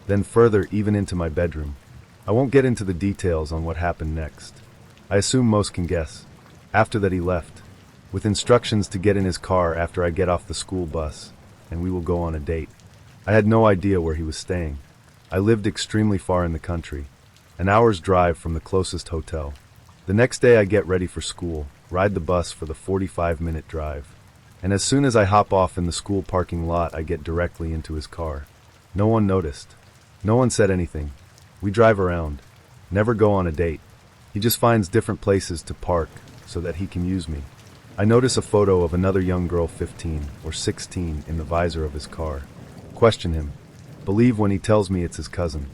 Then further, even into my bedroom. I won't get into the details on what happened next. I assume most can guess. After that he left, with instructions to get in his car after I get off the school bus, and we will go on a date. I had no idea where he was staying. I lived extremely far in the country, an hour's drive from the closest hotel. The next day I get ready for school, ride the bus for the 45-minute drive. And as soon as I hop off in the school parking lot, I get directly into his car. No one noticed. No one said anything. We drive around. Never go on a date. He just finds different places to park so that he can use me. I notice a photo of another young girl 15 or 16 in the visor of his car. Question him. Believe when he tells me it's his cousin.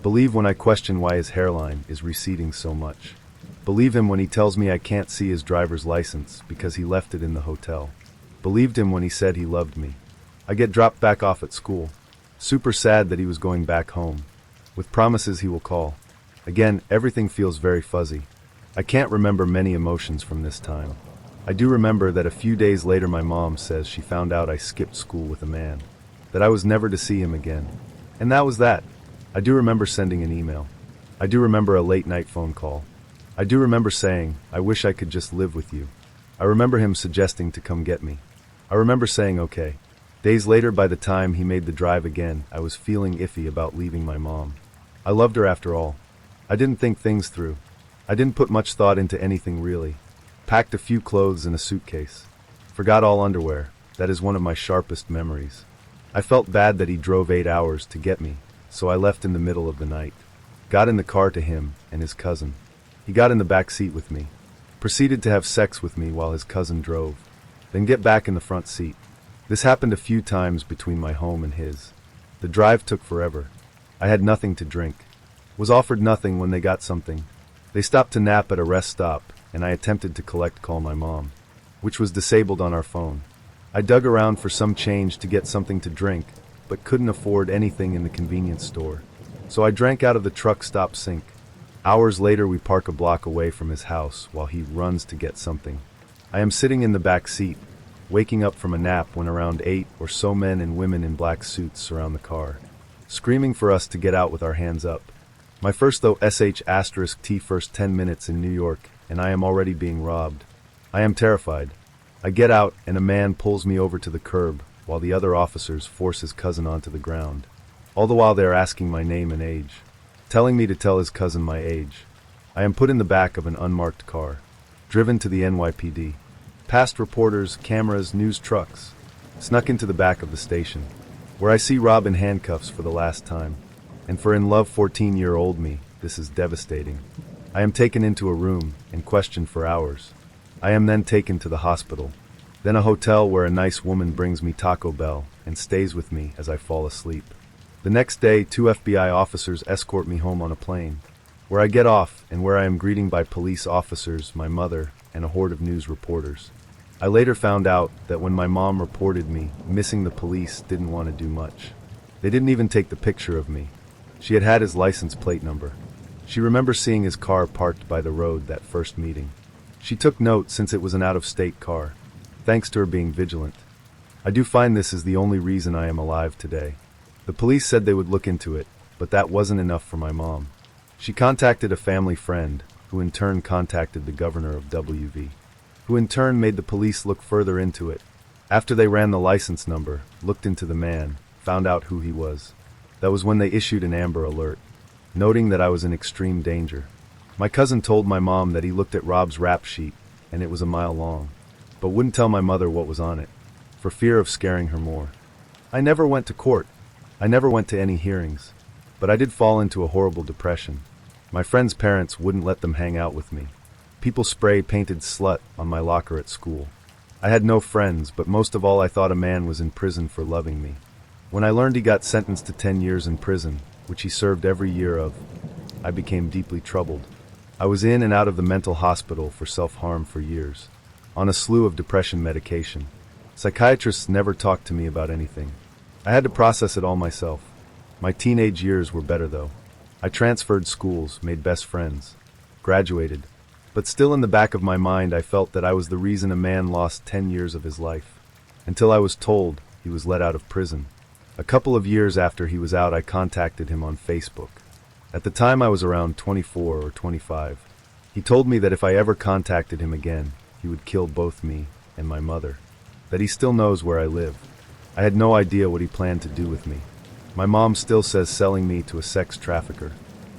Believe when I question why his hairline is receding so much. Believe him when he tells me I can't see his driver's license because he left it in the hotel. Believed him when he said he loved me. I get dropped back off at school. Super sad that he was going back home. With promises he will call. Again, everything feels very fuzzy. I can't remember many emotions from this time. I do remember that a few days later my mom says she found out I skipped school with a man. That I was never to see him again. And that was that. I do remember sending an email. I do remember a late night phone call. I do remember saying, I wish I could just live with you. I remember him suggesting to come get me. I remember saying okay. Days later, by the time he made the drive again, I was feeling iffy about leaving my mom. I loved her after all. I didn't think things through. I didn't put much thought into anything really. Packed a few clothes in a suitcase. Forgot all underwear. That is one of my sharpest memories. I felt bad that he drove 8 hours to get me, so I left in the middle of the night. Got in the car to him and his cousin. He got in the back seat with me. Proceeded to have sex with me while his cousin drove. Then get back in the front seat. This happened a few times between my home and his. The drive took forever. I had nothing to drink. Was offered nothing when they got something. They stopped to nap at a rest stop, and I attempted to call my mom, which was disabled on our phone. I dug around for some change to get something to drink, but couldn't afford anything in the convenience store. So I drank out of the truck stop sink. Hours later we park a block away from his house while he runs to get something. I am sitting in the back seat, waking up from a nap when around 8 or so men and women in black suits surround the car, screaming for us to get out with our hands up. My first sh*T first 10 minutes in New York, and I am already being robbed. I am terrified. I get out and a man pulls me over to the curb while the other officers force his cousin onto the ground. All the while they are asking my name and age, telling me to tell his cousin my age. I am put in the back of an unmarked car, driven to the NYPD. Past reporters, cameras, news trucks. Snuck into the back of the station, where I see Rob in handcuffs for the last time. And for in love 14-year-old me, this is devastating. I am taken into a room and questioned for hours. I am then taken to the hospital, then a hotel where a nice woman brings me Taco Bell and stays with me as I fall asleep. The next day, 2 FBI officers escort me home on a plane, where I get off and where I am greeted by police officers, my mother, and a horde of news reporters. I later found out that when my mom reported me missing, the police didn't want to do much. They didn't even take the picture of me. She had had his license plate number. She remembers seeing his car parked by the road that first meeting. She took note since it was an out-of-state car, thanks to her being vigilant. I do find this is the only reason I am alive today. The police said they would look into it, but that wasn't enough for my mom. She contacted a family friend, who in turn contacted the governor of WV, who in turn made the police look further into it. After they ran the license number, looked into the man, found out who he was. That was when they issued an Amber Alert, noting that I was in extreme danger. My cousin told my mom that he looked at Rob's rap sheet, and it was a mile long, but wouldn't tell my mother what was on it, for fear of scaring her more. I never went to court. I never went to any hearings, but I did fall into a horrible depression. My friends' parents wouldn't let them hang out with me. People spray-painted slut on my locker at school. I had no friends, but most of all I thought a man was in prison for loving me. When I learned he got sentenced to 10 years in prison, which he served every year of, I became deeply troubled. I was in and out of the mental hospital for self-harm for years, on a slew of depression medication. Psychiatrists never talked to me about anything. I had to process it all myself. My teenage years were better though. I transferred schools, made best friends, graduated. But still in the back of my mind I felt that I was the reason a man lost 10 years of his life. Until I was told he was let out of prison. A couple of years after he was out I contacted him on Facebook. At the time I was around 24 or 25. He told me that if I ever contacted him again, he would kill both me and my mother. That he still knows where I live. I had no idea what he planned to do with me. My mom still says selling me to a sex trafficker.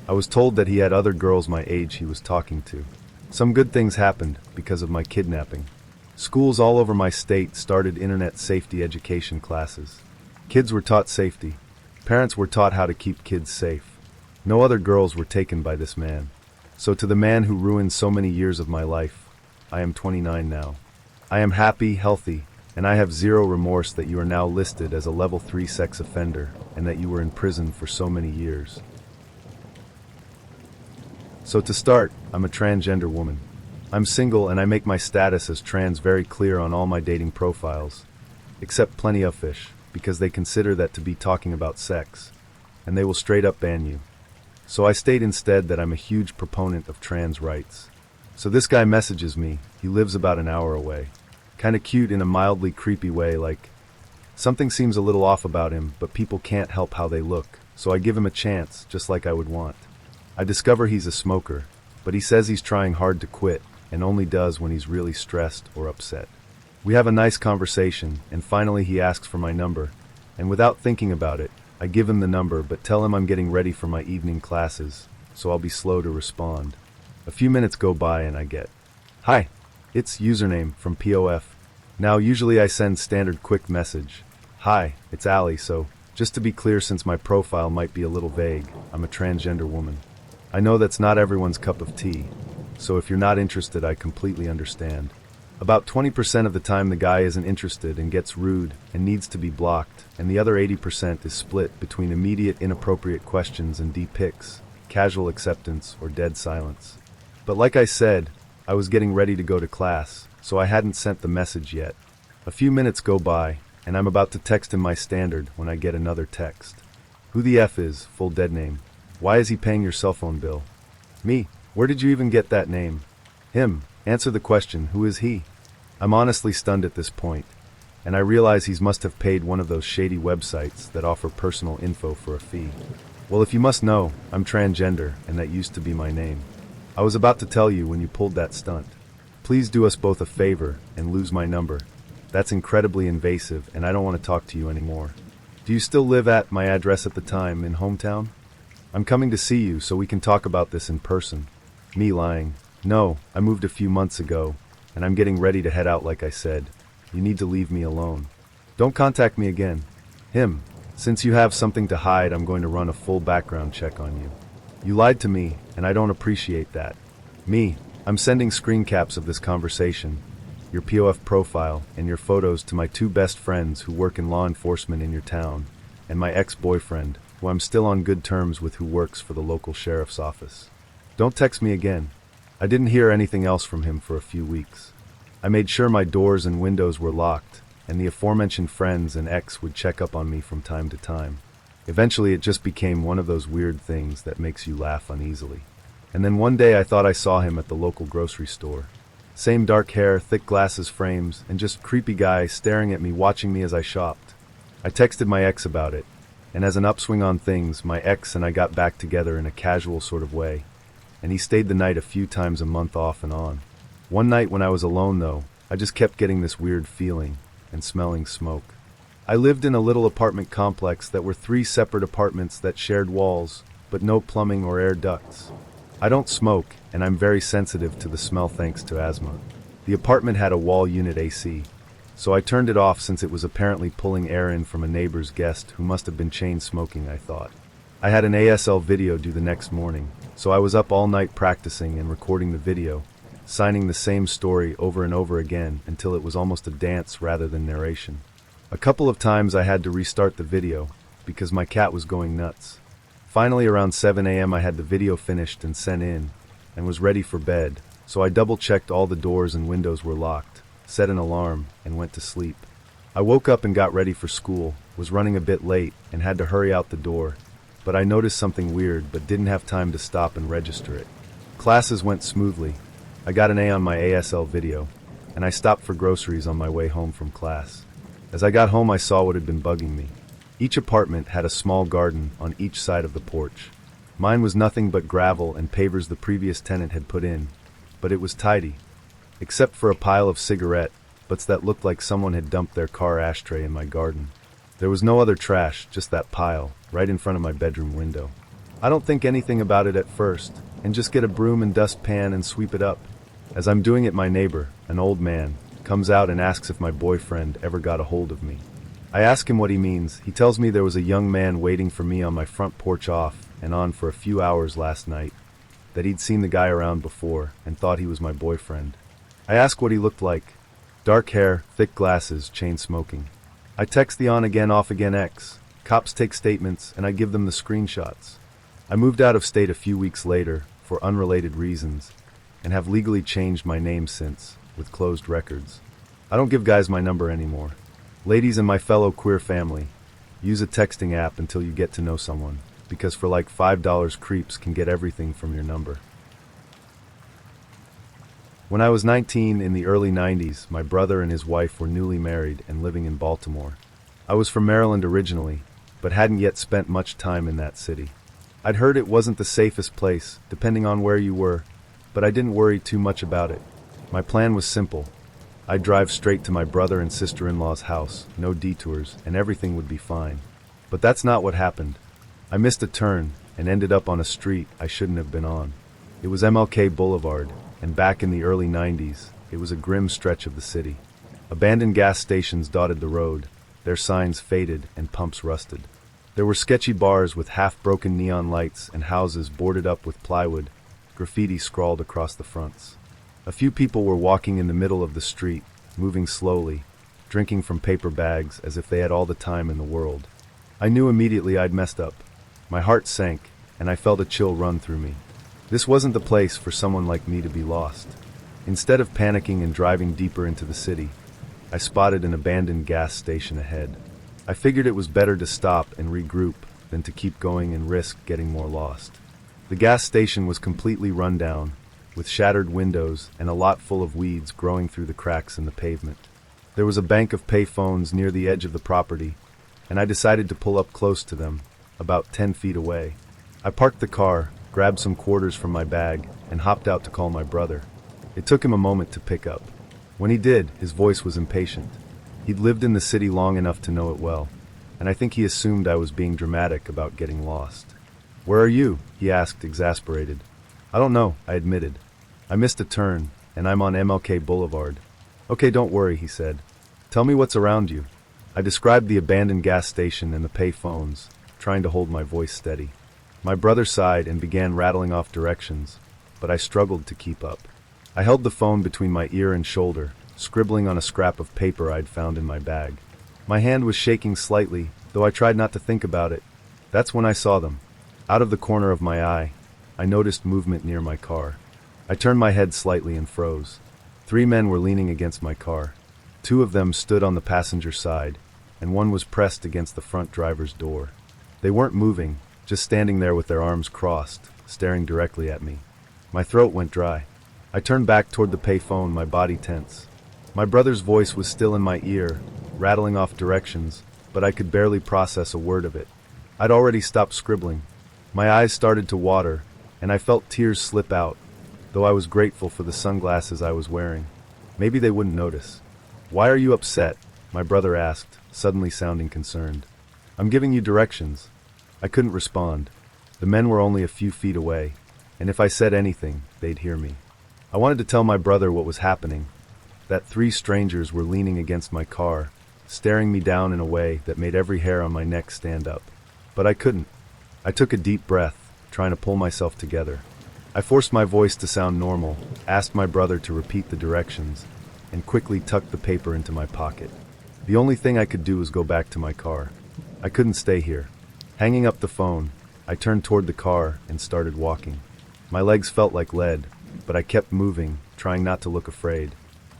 I was told that he had other girls my age he was talking to. Some good things happened because of my kidnapping. Schools all over my state started internet safety education classes. Kids were taught safety. Parents were taught how to keep kids safe. No other girls were taken by this man. So to the man who ruined so many years of my life, I am 29 now. I am happy, healthy, and I have zero remorse that you are now listed as a level 3 sex offender and that you were in prison for so many years. So to start, I'm a transgender woman. I'm single and I make my status as trans very clear on all my dating profiles, except Plenty of Fish, because they consider that to be talking about sex, and they will straight up ban you. So I state instead that I'm a huge proponent of trans rights. So this guy messages me. He lives about an hour away. Kinda cute in a mildly creepy way, like, something seems a little off about him, but people can't help how they look, so I give him a chance, just like I would want. I discover he's a smoker, but he says he's trying hard to quit, and only does when he's really stressed or upset. We have a nice conversation, and finally he asks for my number, and without thinking about it, I give him the number but tell him I'm getting ready for my evening classes, so I'll be slow to respond. A few minutes go by and I get, "Hi, it's username from POF." Now usually I send standard quick message. "Hi, it's Allie, so just to be clear since my profile might be a little vague, I'm a transgender woman. I know that's not everyone's cup of tea, so if you're not interested I completely understand." About 20% of the time the guy isn't interested and gets rude and needs to be blocked, and the other 80% is split between immediate inappropriate questions and deep pics, casual acceptance, or dead silence. But like I said, I was getting ready to go to class, so I hadn't sent the message yet. A few minutes go by, and I'm about to text him my standard when I get another text. "Who the F is, full dead name. Why is he paying your cell phone bill?" "Me, where did you even get that name?" "Him, answer the question, who is he?" I'm honestly stunned at this point, and I realize he must have paid one of those shady websites that offer personal info for a fee. Well, if you must know, I'm transgender, and that used to be my name. I was about to tell you when you pulled that stunt. Please do us both a favor and lose my number. That's incredibly invasive, and I don't want to talk to you anymore. Do you still live at my address at the time in hometown? I'm coming to see you so we can talk about this in person. Me lying. No, I moved a few months ago, and I'm getting ready to head out like I said. You need to leave me alone. Don't contact me again. Him. Since you have something to hide, I'm going to run a full background check on you. You lied to me, and I don't appreciate that. Me. I'm sending screen caps of this conversation, your POF profile, and your photos to my 2 best friends who work in law enforcement in your town, and my ex-boyfriend, who I'm still on good terms with, who works for the local sheriff's office. Don't text me again. I didn't hear anything else from him for a few weeks. I made sure my doors and windows were locked, and the aforementioned friends and ex would check up on me from time to time. Eventually it just became one of those weird things that makes you laugh uneasily. And then one day I thought I saw him at the local grocery store. Same dark hair, thick glasses frames, and just creepy guy staring at me, watching me as I shopped. I texted my ex about it, and as an upswing on things, my ex and I got back together in a casual sort of way, and he stayed the night a few times a month off and on. One night when I was alone though, I just kept getting this weird feeling and smelling smoke. I lived in a little apartment complex that were 3 separate apartments that shared walls, but no plumbing or air ducts. I don't smoke, and I'm very sensitive to the smell thanks to asthma. The apartment had a wall unit AC, so I turned it off since it was apparently pulling air in from a neighbor's guest who must have been chain smoking, I thought. I had an ASL video due the next morning, so I was up all night practicing and recording the video, signing the same story over and over again until it was almost a dance rather than narration. A couple of times I had to restart the video because my cat was going nuts. Finally, around 7 a.m. I had the video finished and sent in and was ready for bed, so I double-checked all the doors and windows were locked, set an alarm, and went to sleep. I woke up and got ready for school, was running a bit late, and had to hurry out the door, but I noticed something weird but didn't have time to stop and register it. Classes went smoothly. I got an A on my ASL video, and I stopped for groceries on my way home from class. As I got home I saw what had been bugging me. Each apartment had a small garden on each side of the porch. Mine was nothing but gravel and pavers the previous tenant had put in, but it was tidy, except for a pile of cigarette butts that looked like someone had dumped their car ashtray in my garden. There was no other trash, just that pile, right in front of my bedroom window. I don't think anything about it at first, and just get a broom and dustpan and sweep it up. As I'm doing it, my neighbor, an old man, comes out and asks if my boyfriend ever got a hold of me. I ask him what he means. He tells me there was a young man waiting for me on my front porch off and on for a few hours last night, that he'd seen the guy around before and thought he was my boyfriend. I ask what he looked like. Dark hair, thick glasses, chain smoking. I text the on-again, off-again ex. Cops take statements and I give them the screenshots. I moved out of state a few weeks later for unrelated reasons and have legally changed my name since, with closed records. I don't give guys my number anymore. Ladies and my fellow queer family, use a texting app until you get to know someone, because for like $5 creeps can get everything from your number. When I was 19 in the early 90s, my brother and his wife were newly married and living in Baltimore. I was from Maryland originally, but hadn't yet spent much time in that city. I'd heard it wasn't the safest place, depending on where you were, but I didn't worry too much about it. My plan was simple. I'd drive straight to my brother and sister-in-law's house, no detours, and everything would be fine. But that's not what happened. I missed a turn and ended up on a street I shouldn't have been on. It was MLK Boulevard, and back in the early 90s, it was a grim stretch of the city. Abandoned gas stations dotted the road, their signs faded and pumps rusted. There were sketchy bars with half-broken neon lights and houses boarded up with plywood, graffiti scrawled across the fronts. A few people were walking in the middle of the street, moving slowly, drinking from paper bags as if they had all the time in the world. I knew immediately I'd messed up. My heart sank, and I felt a chill run through me. This wasn't the place for someone like me to be lost. Instead of panicking and driving deeper into the city, I spotted an abandoned gas station ahead. I figured it was better to stop and regroup than to keep going and risk getting more lost. The gas station was completely run down, with shattered windows and a lot full of weeds growing through the cracks in the pavement. There was a bank of pay phones near the edge of the property, and I decided to pull up close to them, about 10 feet away. I parked the car, grabbed some quarters from my bag, and hopped out to call my brother. It took him a moment to pick up. When he did, his voice was impatient. He'd lived in the city long enough to know it well, and I think he assumed I was being dramatic about getting lost. "Where are you?" he asked, exasperated. "I don't know," I admitted. "I missed a turn, and I'm on MLK Boulevard." "Okay, don't worry," he said. "Tell me what's around you." I described the abandoned gas station and the pay phones, trying to hold my voice steady. My brother sighed and began rattling off directions, but I struggled to keep up. I held the phone between my ear and shoulder, scribbling on a scrap of paper I'd found in my bag. My hand was shaking slightly, though I tried not to think about it. That's when I saw them. Out of the corner of my eye, I noticed movement near my car. I turned my head slightly and froze. 3 men were leaning against my car. 2 of them stood on the passenger side, and 1 was pressed against the front driver's door. They weren't moving, just standing there with their arms crossed, staring directly at me. My throat went dry. I turned back toward the payphone, my body tense. My brother's voice was still in my ear, rattling off directions, but I could barely process a word of it. I'd already stopped scribbling. My eyes started to water, and I felt tears slip out, though I was grateful for the sunglasses I was wearing. Maybe they wouldn't notice. "Why are you upset?" my brother asked, suddenly sounding concerned. "I'm giving you directions." I couldn't respond. The men were only a few feet away, and if I said anything, they'd hear me. I wanted to tell my brother what was happening, that 3 strangers were leaning against my car, staring me down in a way that made every hair on my neck stand up. But I couldn't. I took a deep breath, trying to pull myself together. I forced my voice to sound normal, asked my brother to repeat the directions, and quickly tucked the paper into my pocket. The only thing I could do was go back to my car. I couldn't stay here. Hanging up the phone, I turned toward the car and started walking. My legs felt like lead, but I kept moving, trying not to look afraid.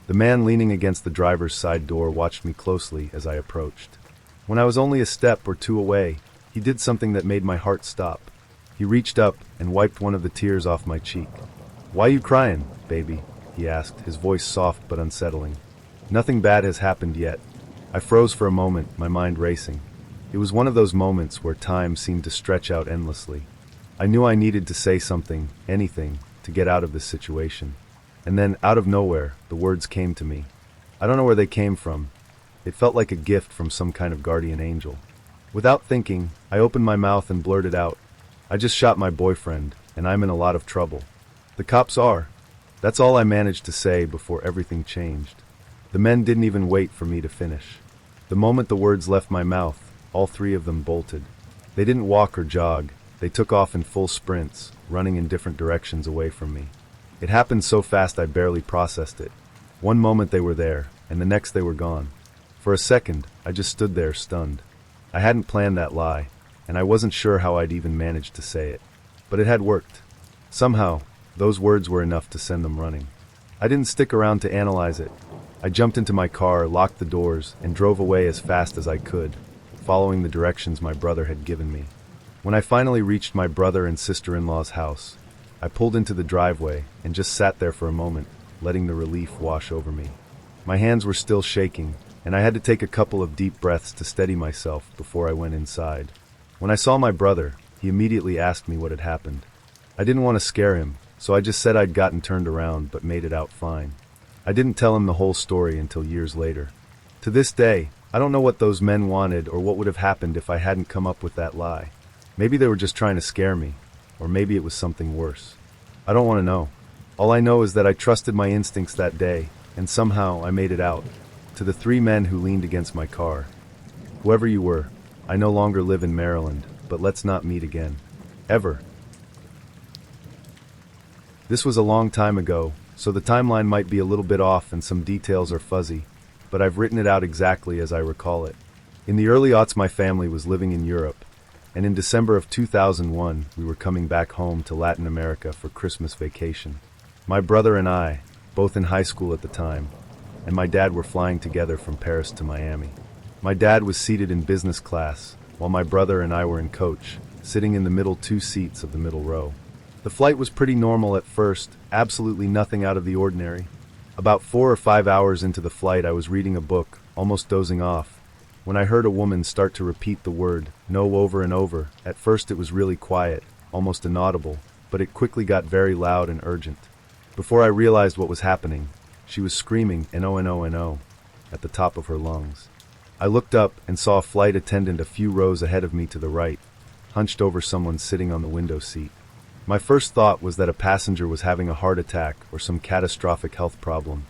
The man leaning against the driver's side door watched me closely as I approached. When I was only a step or 2 away, he did something that made my heart stop. He reached up and wiped one of the tears off my cheek. "Why you crying, baby?" he asked, his voice soft but unsettling. "Nothing bad has happened yet." I froze for a moment, my mind racing. It was one of those moments where time seemed to stretch out endlessly. I knew I needed to say something, anything, to get out of this situation. And then, out of nowhere, the words came to me. I don't know where they came from. It felt like a gift from some kind of guardian angel. Without thinking, I opened my mouth and blurted out, "I just shot my boyfriend, and I'm in a lot of trouble." "The cops are." That's all I managed to say before everything changed. The men didn't even wait for me to finish. The moment the words left my mouth, all 3 of them bolted. They didn't walk or jog. They took off in full sprints, running in different directions away from me. It happened so fast I barely processed it. One moment they were there, and the next they were gone. For a second, I just stood there stunned. I hadn't planned that lie, and I wasn't sure how I'd even managed to say it. But it had worked. Somehow, those words were enough to send them running. I didn't stick around to analyze it. I jumped into my car, locked the doors, and drove away as fast as I could, following the directions my brother had given me. When I finally reached my brother and sister-in-law's house, I pulled into the driveway and just sat there for a moment, letting the relief wash over me. My hands were still shaking, and I had to take a couple of deep breaths to steady myself before I went inside. When I saw my brother, he immediately asked me what had happened. I didn't want to scare him, so I just said I'd gotten turned around but made it out fine. I didn't tell him the whole story until years later. To this day, I don't know what those men wanted or what would have happened if I hadn't come up with that lie. Maybe they were just trying to scare me, or maybe it was something worse. I don't want to know. All I know is that I trusted my instincts that day, and somehow I made it out. To the 3 men who leaned against my car. Whoever you were, I no longer live in Maryland, but let's not meet again. Ever. This was a long time ago, so the timeline might be a little bit off and some details are fuzzy, but I've written it out exactly as I recall it. In the early aughts, my family was living in Europe, and in December of 2001, we were coming back home to Latin America for Christmas vacation. My brother and I, both in high school at the time, and my dad were flying together from Paris to Miami. My dad was seated in business class, while my brother and I were in coach, sitting in the middle 2 seats of the middle row. The flight was pretty normal at first, absolutely nothing out of the ordinary. About 4 or 5 hours into the flight, I was reading a book, almost dozing off, when I heard a woman start to repeat the word "no" over and over. At first it was really quiet, almost inaudible, but it quickly got very loud and urgent. Before I realized what was happening, she was screaming "no, no, no" at the top of her lungs. I looked up and saw a flight attendant a few rows ahead of me to the right, hunched over someone sitting on the window seat. My first thought was that a passenger was having a heart attack or some catastrophic health problem,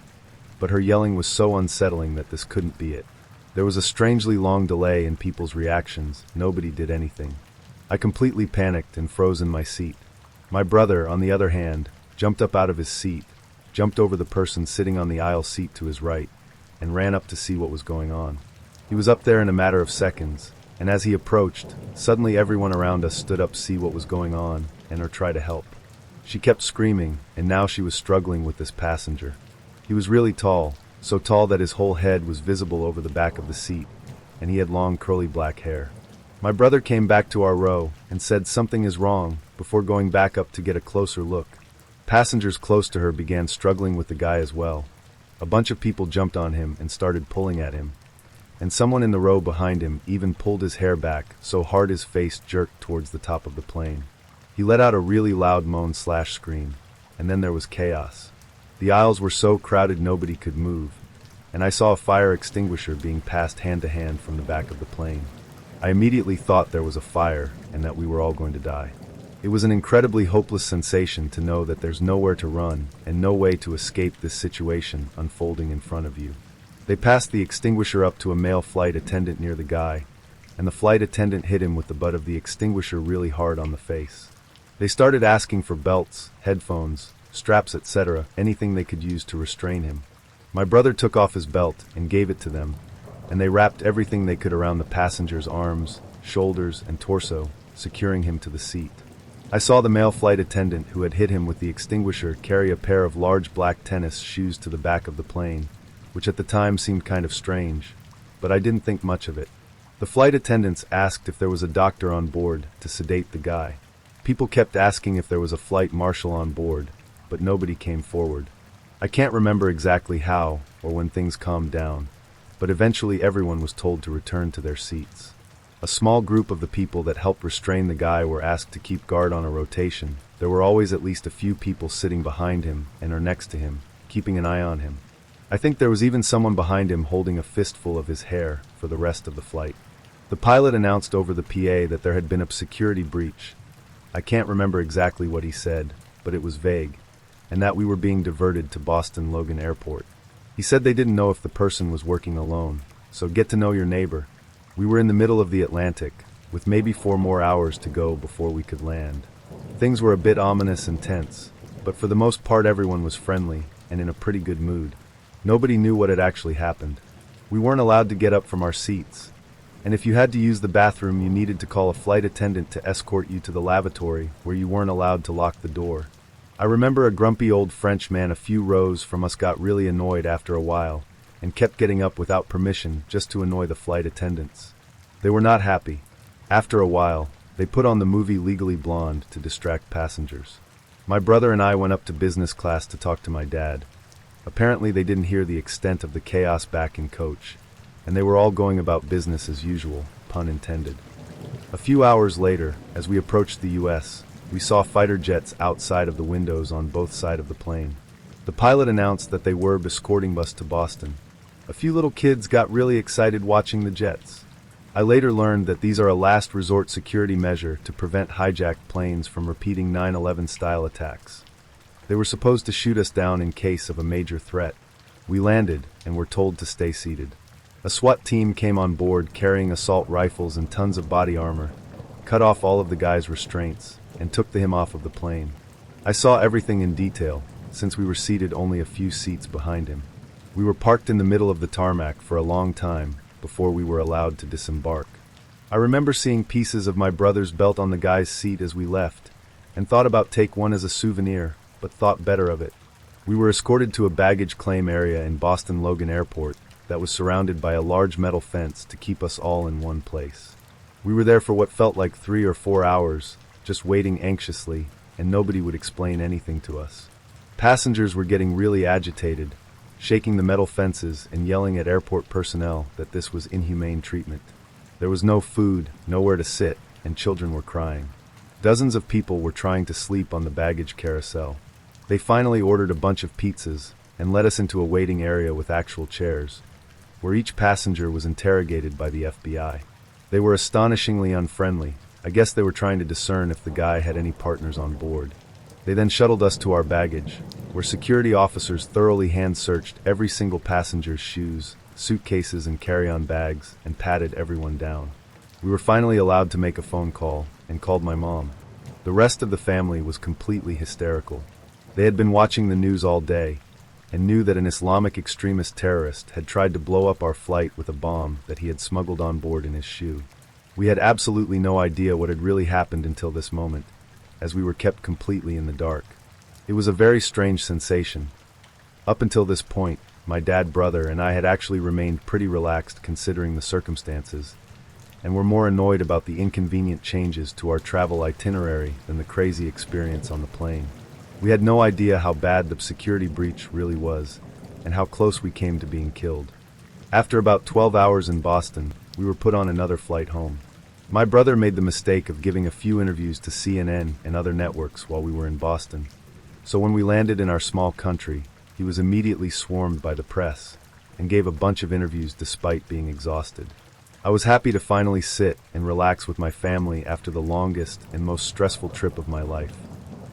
but her yelling was so unsettling that this couldn't be it. There was a strangely long delay in people's reactions. Nobody did anything. I completely panicked and froze in my seat. My brother, on the other hand, jumped up out of his seat, jumped over the person sitting on the aisle seat to his right, and ran up to see what was going on. He was up there in a matter of seconds, and as he approached, suddenly everyone around us stood up to see what was going on and or try to help. She kept screaming, and now she was struggling with this passenger. He was really tall, so tall that his whole head was visible over the back of the seat, and he had long curly black hair. My brother came back to our row and said something is wrong before going back up to get a closer look. Passengers close to her began struggling with the guy as well. A bunch of people jumped on him and started pulling at him, and someone in the row behind him even pulled his hair back so hard his face jerked towards the top of the plane. He let out a really loud moan/scream, and then there was chaos. The aisles were so crowded nobody could move, and I saw a fire extinguisher being passed hand to hand from the back of the plane. I immediately thought there was a fire and that we were all going to die. It was an incredibly hopeless sensation to know that there's nowhere to run and no way to escape this situation unfolding in front of you. They passed the extinguisher up to a male flight attendant near the guy, and the flight attendant hit him with the butt of the extinguisher really hard on the face. They started asking for belts, headphones, straps, etc., anything they could use to restrain him. My brother took off his belt and gave it to them, and they wrapped everything they could around the passenger's arms, shoulders, and torso, securing him to the seat. I saw the male flight attendant who had hit him with the extinguisher carry a pair of large black tennis shoes to the back of the plane, which at the time seemed kind of strange, but I didn't think much of it. The flight attendants asked if there was a doctor on board to sedate the guy. People kept asking if there was a flight marshal on board, but nobody came forward. I can't remember exactly how or when things calmed down, but eventually everyone was told to return to their seats. A small group of the people that helped restrain the guy were asked to keep guard on a rotation. There were always at least a few people sitting behind him and or next to him, keeping an eye on him. I think there was even someone behind him holding a fistful of his hair for the rest of the flight. The pilot announced over the PA that there had been a security breach. I can't remember exactly what he said, but it was vague, and that we were being diverted to Boston Logan Airport. He said they didn't know if the person was working alone, so get to know your neighbor. We were in the middle of the Atlantic, with maybe 4 more hours to go before we could land. Things were a bit ominous and tense, but for the most part everyone was friendly and in a pretty good mood. Nobody knew what had actually happened. We weren't allowed to get up from our seats, and if you had to use the bathroom you needed to call a flight attendant to escort you to the lavatory where you weren't allowed to lock the door. I remember a grumpy old French man a few rows from us got really annoyed after a while and kept getting up without permission just to annoy the flight attendants. They were not happy. After a while, they put on the movie Legally Blonde to distract passengers. My brother and I went up to business class to talk to my dad. Apparently they didn't hear the extent of the chaos back in coach, and they were all going about business as usual, pun intended. A few hours later, as we approached the US, we saw fighter jets outside of the windows on both sides of the plane. The pilot announced that they were escorting us to Boston. A few little kids got really excited watching the jets. I later learned that these are a last resort security measure to prevent hijacked planes from repeating 9/11 style attacks. They were supposed to shoot us down in case of a major threat. We landed and were told to stay seated. A SWAT team came on board carrying assault rifles and tons of body armor, cut off all of the guy's restraints, and took him off of the plane. I saw everything in detail, since we were seated only a few seats behind him. We were parked in the middle of the tarmac for a long time before we were allowed to disembark. I remember seeing pieces of my brother's belt on the guy's seat as we left, and thought about take one as a souvenir, but thought better of it. We were escorted to a baggage claim area in Boston Logan Airport that was surrounded by a large metal fence to keep us all in one place. We were there for what felt like 3 or 4 hours, just waiting anxiously, and nobody would explain anything to us. Passengers were getting really agitated, shaking the metal fences and yelling at airport personnel that this was inhumane treatment. There was no food, nowhere to sit, and children were crying. Dozens of people were trying to sleep on the baggage carousel. They finally ordered a bunch of pizzas and led us into a waiting area with actual chairs, where each passenger was interrogated by the FBI. They were astonishingly unfriendly. I guess they were trying to discern if the guy had any partners on board. They then shuttled us to our baggage, where security officers thoroughly hand-searched every single passenger's shoes, suitcases, and carry-on bags, and patted everyone down. We were finally allowed to make a phone call, and called my mom. The rest of the family was completely hysterical. They had been watching the news all day, and knew that an Islamic extremist terrorist had tried to blow up our flight with a bomb that he had smuggled on board in his shoe. We had absolutely no idea what had really happened until this moment, as we were kept completely in the dark. It was a very strange sensation. Up until this point, my dad, brother, and I had actually remained pretty relaxed considering the circumstances, and were more annoyed about the inconvenient changes to our travel itinerary than the crazy experience on the plane. We had no idea how bad the security breach really was, and how close we came to being killed. After about 12 hours in Boston, we were put on another flight home. My brother made the mistake of giving a few interviews to CNN and other networks while we were in Boston. So when we landed in our small country, he was immediately swarmed by the press and gave a bunch of interviews despite being exhausted. I was happy to finally sit and relax with my family after the longest and most stressful trip of my life.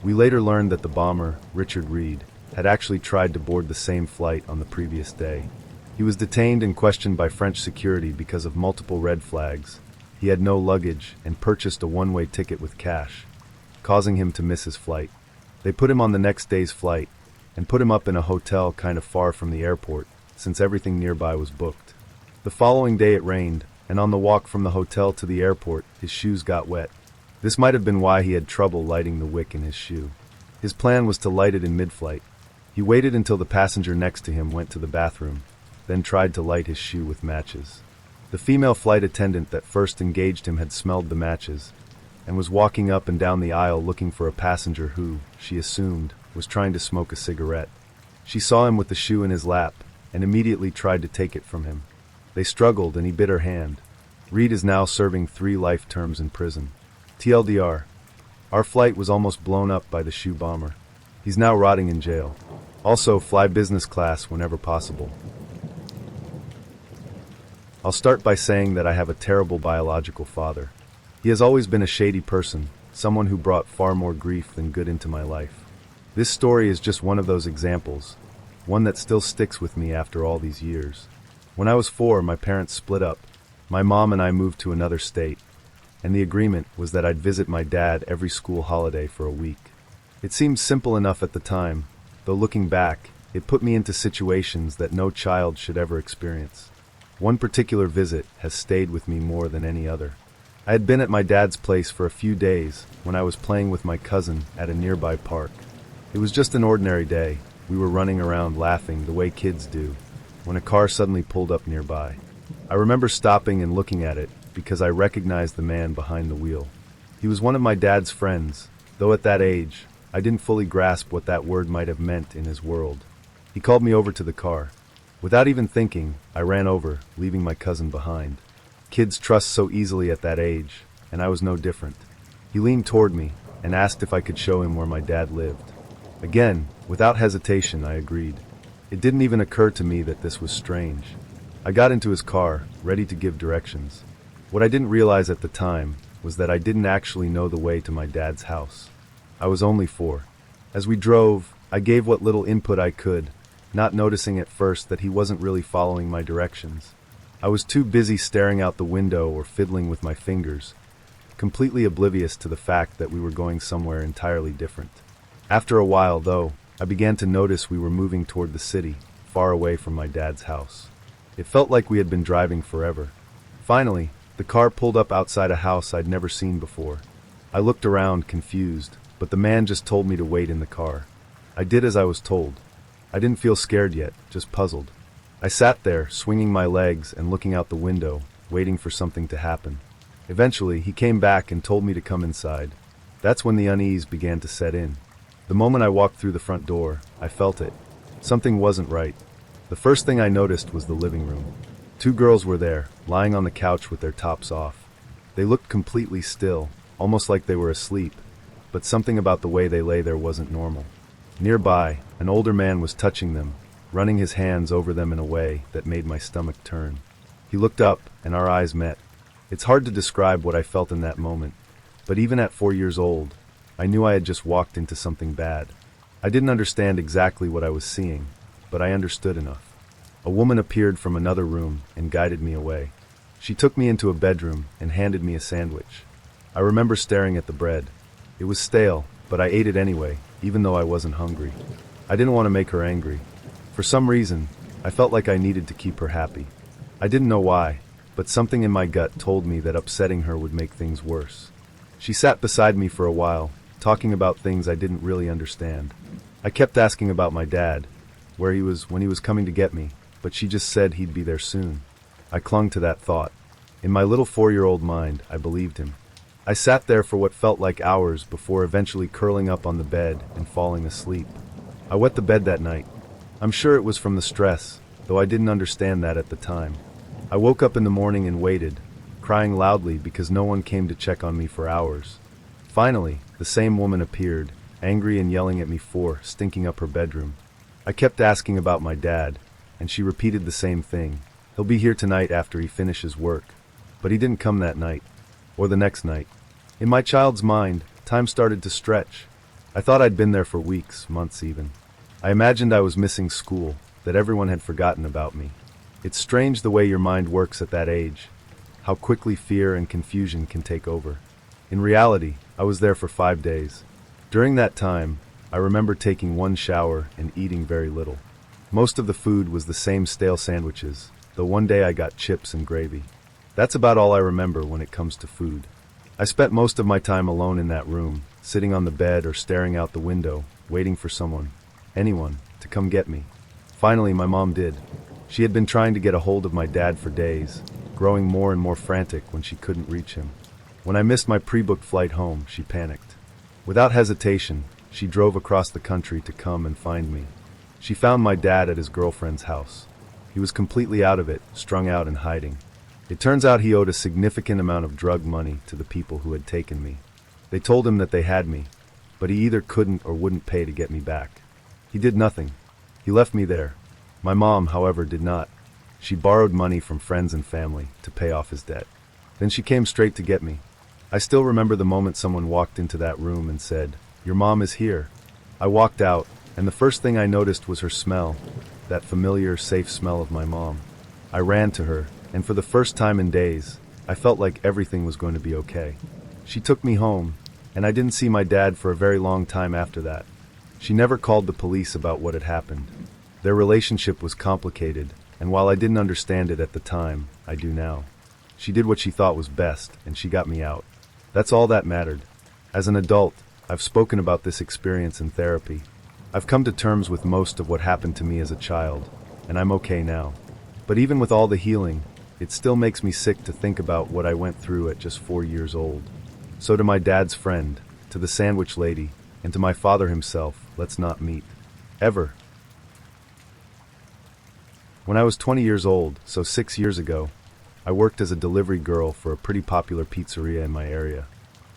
We later learned that the bomber, Richard Reed, had actually tried to board the same flight on the previous day. He was detained and questioned by French security because of multiple red flags. He had no luggage and purchased a one-way ticket with cash, causing him to miss his flight. They put him on the next day's flight and put him up in a hotel kind of far from the airport, since everything nearby was booked. The following day it rained, and on the walk from the hotel to the airport, his shoes got wet. This might have been why he had trouble lighting the wick in his shoe. His plan was to light it in mid-flight. He waited until the passenger next to him went to the bathroom, then tried to light his shoe with matches. The female flight attendant that first engaged him had smelled the matches, and was walking up and down the aisle looking for a passenger who, she assumed, was trying to smoke a cigarette. She saw him with the shoe in his lap, and immediately tried to take it from him. They struggled and he bit her hand. Reed is now serving 3 life terms in prison. TLDR, our flight was almost blown up by the shoe bomber. He's now rotting in jail. Also, fly business class whenever possible. I'll start by saying that I have a terrible biological father. He has always been a shady person, someone who brought far more grief than good into my life. This story is just one of those examples, one that still sticks with me after all these years. When I was 4, my parents split up. My mom and I moved to another state, and the agreement was that I'd visit my dad every school holiday for a week. It seemed simple enough at the time, though looking back, it put me into situations that no child should ever experience. One particular visit has stayed with me more than any other. I had been at my dad's place for a few days when I was playing with my cousin at a nearby park. It was just an ordinary day. We were running around laughing the way kids do, when a car suddenly pulled up nearby. I remember stopping and looking at it because I recognized the man behind the wheel. He was one of my dad's friends, though at that age, I didn't fully grasp what that word might have meant in his world. He called me over to the car. Without even thinking, I ran over, leaving my cousin behind. Kids trust so easily at that age, and I was no different. He leaned toward me and asked if I could show him where my dad lived. Again, without hesitation, I agreed. It didn't even occur to me that this was strange. I got into his car, ready to give directions. What I didn't realize at the time was that I didn't actually know the way to my dad's house. I was only 4. As we drove, I gave what little input I could, not noticing at first that he wasn't really following my directions. I was too busy staring out the window or fiddling with my fingers, completely oblivious to the fact that we were going somewhere entirely different. After a while, though, I began to notice we were moving toward the city, far away from my dad's house. It felt like we had been driving forever. Finally, the car pulled up outside a house I'd never seen before. I looked around, confused, but the man just told me to wait in the car. I did as I was told. I didn't feel scared yet, just puzzled. I sat there, swinging my legs and looking out the window, waiting for something to happen. Eventually, he came back and told me to come inside. That's when the unease began to set in. The moment I walked through the front door, I felt it. Something wasn't right. The first thing I noticed was the living room. 2 girls were there, lying on the couch with their tops off. They looked completely still, almost like they were asleep, but something about the way they lay there wasn't normal. Nearby, an older man was touching them, running his hands over them in a way that made my stomach turn. He looked up, and our eyes met. It's hard to describe what I felt in that moment, but even at 4 years old, I knew I had just walked into something bad. I didn't understand exactly what I was seeing, but I understood enough. A woman appeared from another room and guided me away. She took me into a bedroom and handed me a sandwich. I remember staring at the bread. It was stale, but I ate it anyway, even though I wasn't hungry. I didn't want to make her angry. For some reason, I felt like I needed to keep her happy. I didn't know why, but something in my gut told me that upsetting her would make things worse. She sat beside me for a while, talking about things I didn't really understand. I kept asking about my dad, where he was when he was coming to get me, but she just said he'd be there soon. I clung to that thought. In my little 4-year-old mind, I believed him. I sat there for what felt like hours before eventually curling up on the bed and falling asleep. I wet the bed that night. I'm sure it was from the stress, though I didn't understand that at the time. I woke up in the morning and waited, crying loudly because no one came to check on me for hours. Finally, the same woman appeared, angry and yelling at me for stinking up her bedroom. I kept asking about my dad, and she repeated the same thing. He'll be here tonight after he finishes work. But he didn't come that night, or the next night. In my child's mind, time started to stretch. I thought I'd been there for weeks, months even. I imagined I was missing school, that everyone had forgotten about me. It's strange the way your mind works at that age, how quickly fear and confusion can take over. In reality, I was there for 5 days. During that time, I remember taking one shower and eating very little. Most of the food was the same stale sandwiches, though one day I got chips and gravy. That's about all I remember when it comes to food. I spent most of my time alone in that room, sitting on the bed or staring out the window, waiting for someone, anyone, to come get me. Finally, my mom did. She had been trying to get a hold of my dad for days, growing more and more frantic when she couldn't reach him. When I missed my pre-booked flight home, she panicked. Without hesitation, she drove across the country to come and find me. She found my dad at his girlfriend's house. He was completely out of it, strung out and hiding. It turns out he owed a significant amount of drug money to the people who had taken me. They told him that they had me, but he either couldn't or wouldn't pay to get me back. He did nothing. He left me there. My mom, however, did not. She borrowed money from friends and family to pay off his debt. Then she came straight to get me. I still remember the moment someone walked into that room and said, "Your mom is here." I walked out, and the first thing I noticed was her smell, that familiar, safe smell of my mom. I ran to her, and for the first time in days, I felt like everything was going to be okay. She took me home, and I didn't see my dad for a very long time after that. She never called the police about what had happened. Their relationship was complicated, and while I didn't understand it at the time, I do now. She did what she thought was best, and she got me out. That's all that mattered. As an adult, I've spoken about this experience in therapy. I've come to terms with most of what happened to me as a child, and I'm okay now. But even with all the healing, it still makes me sick to think about what I went through at just 4 years old. So to my dad's friend, to the sandwich lady, and to my father himself, let's not meet. Ever. When I was 20 years old, so 6 years ago, I worked as a delivery girl for a pretty popular pizzeria in my area.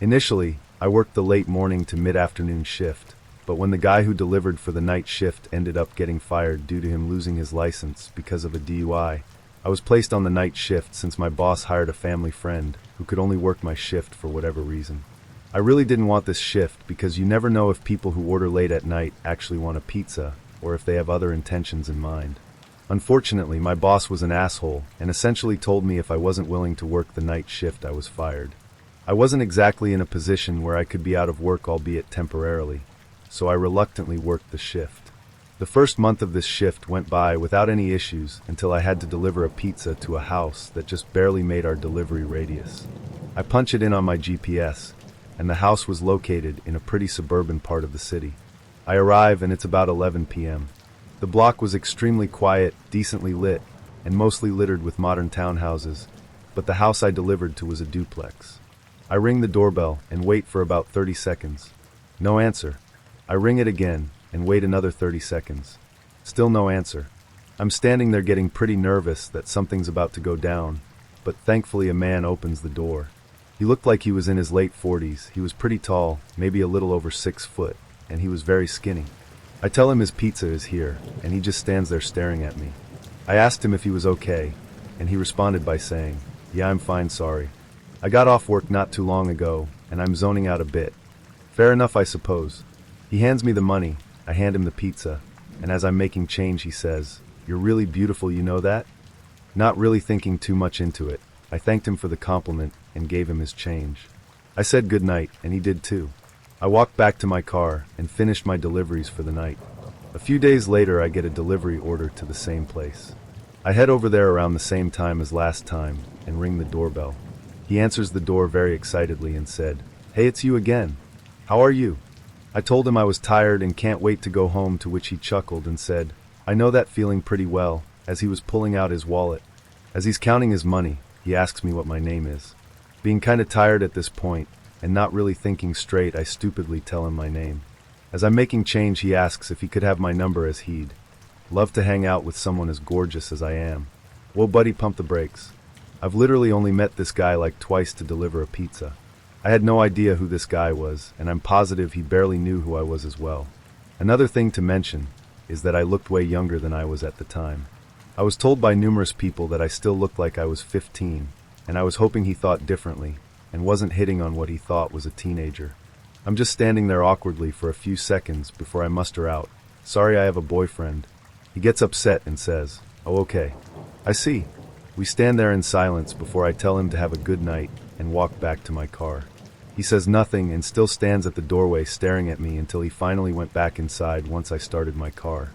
Initially, I worked the late morning to mid-afternoon shift, but when the guy who delivered for the night shift ended up getting fired due to him losing his license because of a DUI, I was placed on the night shift since my boss hired a family friend who could only work my shift for whatever reason. I really didn't want this shift because you never know if people who order late at night actually want a pizza or if they have other intentions in mind. Unfortunately, my boss was an asshole and essentially told me if I wasn't willing to work the night shift, I was fired. I wasn't exactly in a position where I could be out of work, albeit temporarily, so I reluctantly worked the shift. The first month of this shift went by without any issues until I had to deliver a pizza to a house that just barely made our delivery radius. I punch it in on my GPS, and the house was located in a pretty suburban part of the city. I arrive and it's about 11 p.m. The block was extremely quiet, decently lit, and mostly littered with modern townhouses, but the house I delivered to was a duplex. I ring the doorbell and wait for about 30 seconds. No answer. I ring it again and wait another 30 seconds. Still no answer. I'm standing there getting pretty nervous that something's about to go down, but thankfully a man opens the door. He looked like he was in his late 40s. He was pretty tall, maybe a little over 6 foot, and he was very skinny. I tell him his pizza is here, and he just stands there staring at me. I asked him if he was okay, and he responded by saying, "Yeah, I'm fine, sorry. I got off work not too long ago, and I'm zoning out a bit." Fair enough, I suppose. He hands me the money, I hand him the pizza, and as I'm making change he says, "You're really beautiful, you know that?" Not really thinking too much into it, I thanked him for the compliment and gave him his change. I said good night, and he did too. I walked back to my car and finished my deliveries for the night. A few days later I get a delivery order to the same place. I head over there around the same time as last time and ring the doorbell. He answers the door very excitedly and said, "Hey, it's you again. How are you?" I told him I was tired and can't wait to go home, to which he chuckled and said, "I know that feeling pretty well," as he was pulling out his wallet. As he's counting his money, he asks me what my name is. Being kinda tired at this point, and not really thinking straight, I stupidly tell him my name. As I'm making change, he asks if he could have my number, as he'd love to hang out with someone as gorgeous as I am. Whoa, buddy, pump the brakes. I've literally only met this guy like twice to deliver a pizza. I had no idea who this guy was, and I'm positive he barely knew who I was as well. Another thing to mention is that I looked way younger than I was at the time. I was told by numerous people that I still looked like I was 15, and I was hoping he thought differently and wasn't hitting on what he thought was a teenager. I'm just standing there awkwardly for a few seconds before I muster out, "Sorry, I have a boyfriend." He gets upset and says, "Oh, okay. I see." We stand there in silence before I tell him to have a good night and walk back to my car. He says nothing and still stands at the doorway staring at me until he finally went back inside once I started my car.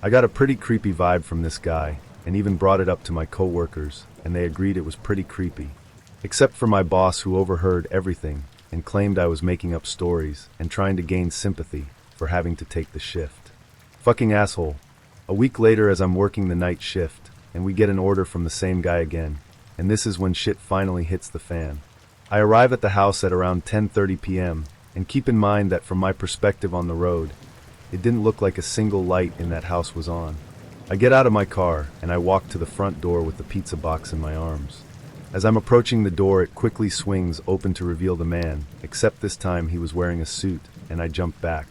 I got a pretty creepy vibe from this guy and even brought it up to my coworkers, and they agreed it was pretty creepy. Except for my boss, who overheard everything and claimed I was making up stories and trying to gain sympathy for having to take the shift. Fucking asshole. A week later, as I'm working the night shift, and we get an order from the same guy again, and this is when shit finally hits the fan. I arrive at the house at around 10:30 p.m., and keep in mind that from my perspective on the road, it didn't look like a single light in that house was on. I get out of my car, and I walk to the front door with the pizza box in my arms. As I'm approaching the door, it quickly swings open to reveal the man, except this time he was wearing a suit, and I jumped back.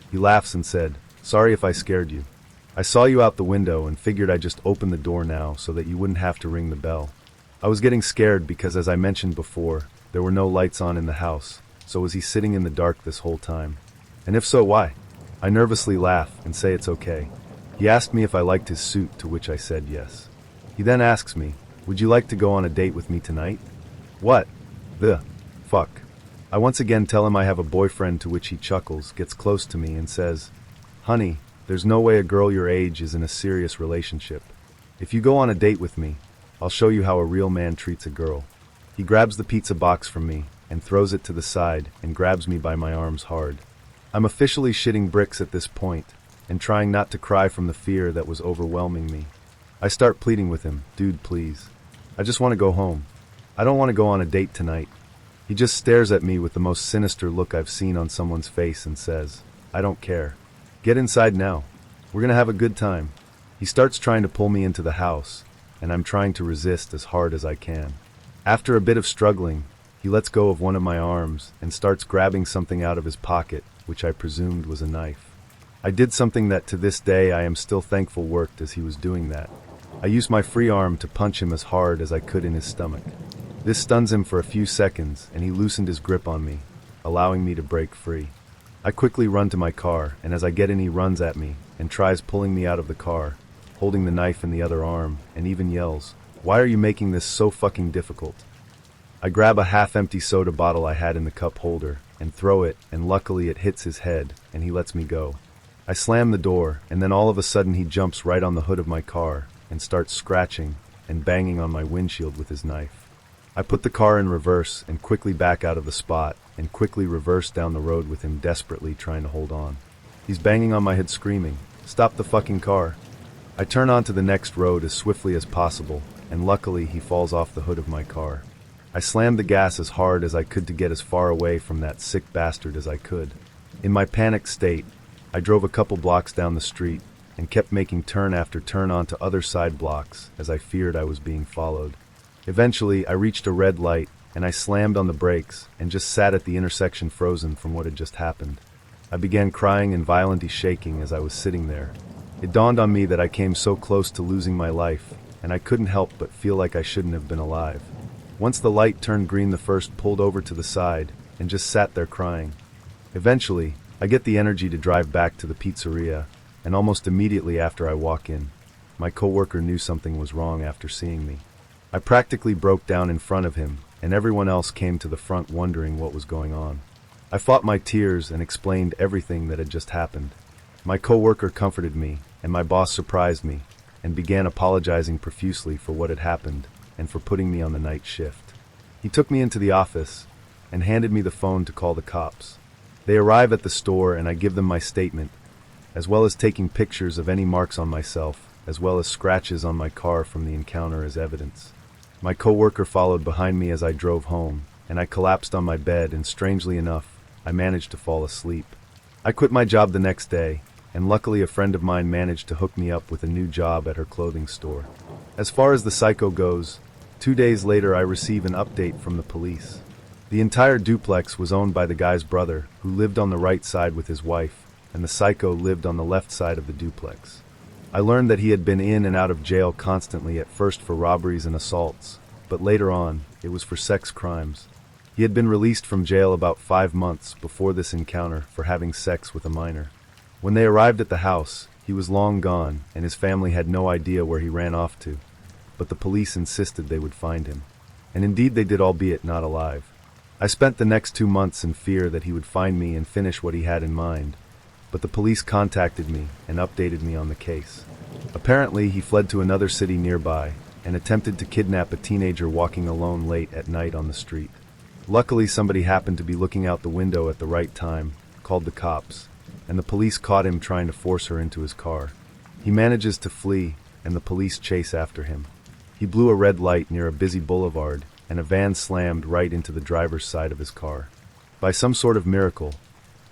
He laughs and said, "Sorry if I scared you. I saw you out the window and figured I'd just open the door now so that you wouldn't have to ring the bell." I was getting scared because, as I mentioned before, there were no lights on in the house, so was he sitting in the dark this whole time? And if so, why? I nervously laugh and say it's okay. He asked me if I liked his suit, to which I said yes. He then asks me, "Would you like to go on a date with me tonight?" What the fuck? I once again tell him I have a boyfriend, to which he chuckles, gets close to me and says, "Honey, there's no way a girl your age is in a serious relationship. If you go on a date with me, I'll show you how a real man treats a girl." He grabs the pizza box from me and throws it to the side and grabs me by my arms hard. I'm officially shitting bricks at this point and trying not to cry from the fear that was overwhelming me. I start pleading with him, "Dude, please. I just want to go home. I don't want to go on a date tonight." He just stares at me with the most sinister look I've seen on someone's face and says, "I don't care. Get inside now. We're gonna have a good time." He starts trying to pull me into the house, and I'm trying to resist as hard as I can. After a bit of struggling, he lets go of one of my arms and starts grabbing something out of his pocket, which I presumed was a knife. I did something that to this day I am still thankful worked as he was doing that. I used my free arm to punch him as hard as I could in his stomach. This stuns him for a few seconds, and he loosened his grip on me, allowing me to break free. I quickly run to my car, and as I get in, he runs at me and tries pulling me out of the car, holding the knife in the other arm, and even yells, "Why are you making this so fucking difficult?" I grab a half-empty soda bottle I had in the cup holder and throw it, and luckily it hits his head, and he lets me go. I slam the door, and then all of a sudden he jumps right on the hood of my car and starts scratching and banging on my windshield with his knife. I put the car in reverse and quickly back out of the spot and quickly reverse down the road with him desperately trying to hold on. He's banging on my head screaming, "Stop the fucking car." I turn onto the next road as swiftly as possible, and luckily he falls off the hood of my car. I slammed the gas as hard as I could to get as far away from that sick bastard as I could. In my panicked state, I drove a couple blocks down the street and kept making turn after turn onto other side blocks as I feared I was being followed. Eventually, I reached a red light and I slammed on the brakes and just sat at the intersection frozen from what had just happened. I began crying and violently shaking as I was sitting there. It dawned on me that I came so close to losing my life, and I couldn't help but feel like I shouldn't have been alive. Once the light turned green, the first pulled over to the side and just sat there crying. Eventually, I get the energy to drive back to the pizzeria, and almost immediately after I walk in, my coworker knew something was wrong after seeing me. I practically broke down in front of him, and everyone else came to the front wondering what was going on. I fought my tears and explained everything that had just happened. My coworker comforted me, and my boss surprised me and began apologizing profusely for what had happened and for putting me on the night shift. He took me into the office and handed me the phone to call the cops. They arrive at the store and I give them my statement, as well as taking pictures of any marks on myself, as well as scratches on my car from the encounter as evidence. My coworker followed behind me as I drove home, and I collapsed on my bed, and strangely enough, I managed to fall asleep. I quit my job the next day, and luckily a friend of mine managed to hook me up with a new job at her clothing store. As far as the psycho goes, 2 days later I receive an update from the police. The entire duplex was owned by the guy's brother, who lived on the right side with his wife, and the psycho lived on the left side of the duplex. I learned that he had been in and out of jail constantly, at first for robberies and assaults, but later on, it was for sex crimes. He had been released from jail about 5 months before this encounter for having sex with a minor. When they arrived at the house, he was long gone, and his family had no idea where he ran off to, but the police insisted they would find him. And indeed they did, albeit not alive. I spent the next 2 months in fear that he would find me and finish what he had in mind, but the police contacted me and updated me on the case. Apparently, he fled to another city nearby and attempted to kidnap a teenager walking alone late at night on the street. Luckily, somebody happened to be looking out the window at the right time, called the cops, and the police caught him trying to force her into his car. He manages to flee, and the police chase after him. He blew a red light near a busy boulevard, and a van slammed right into the driver's side of his car. By some sort of miracle,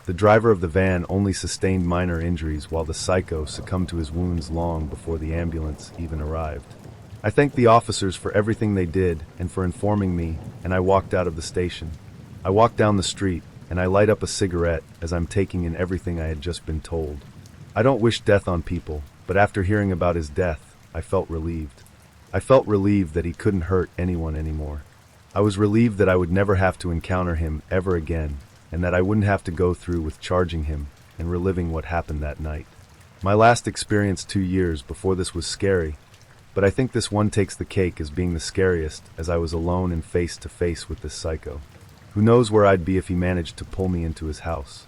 the driver of the van only sustained minor injuries, while the psycho succumbed to his wounds long before the ambulance even arrived. I thanked the officers for everything they did and for informing me, and I walked out of the station. I walk down the street, and I light up a cigarette as I'm taking in everything I had just been told. I don't wish death on people, but after hearing about his death, I felt relieved. I felt relieved that he couldn't hurt anyone anymore. I was relieved that I would never have to encounter him ever again, and that I wouldn't have to go through with charging him and reliving what happened that night. My last experience 2 years before this was scary, but I think this one takes the cake as being the scariest, as I was alone and face to face with this psycho. Who knows where I'd be if he managed to pull me into his house.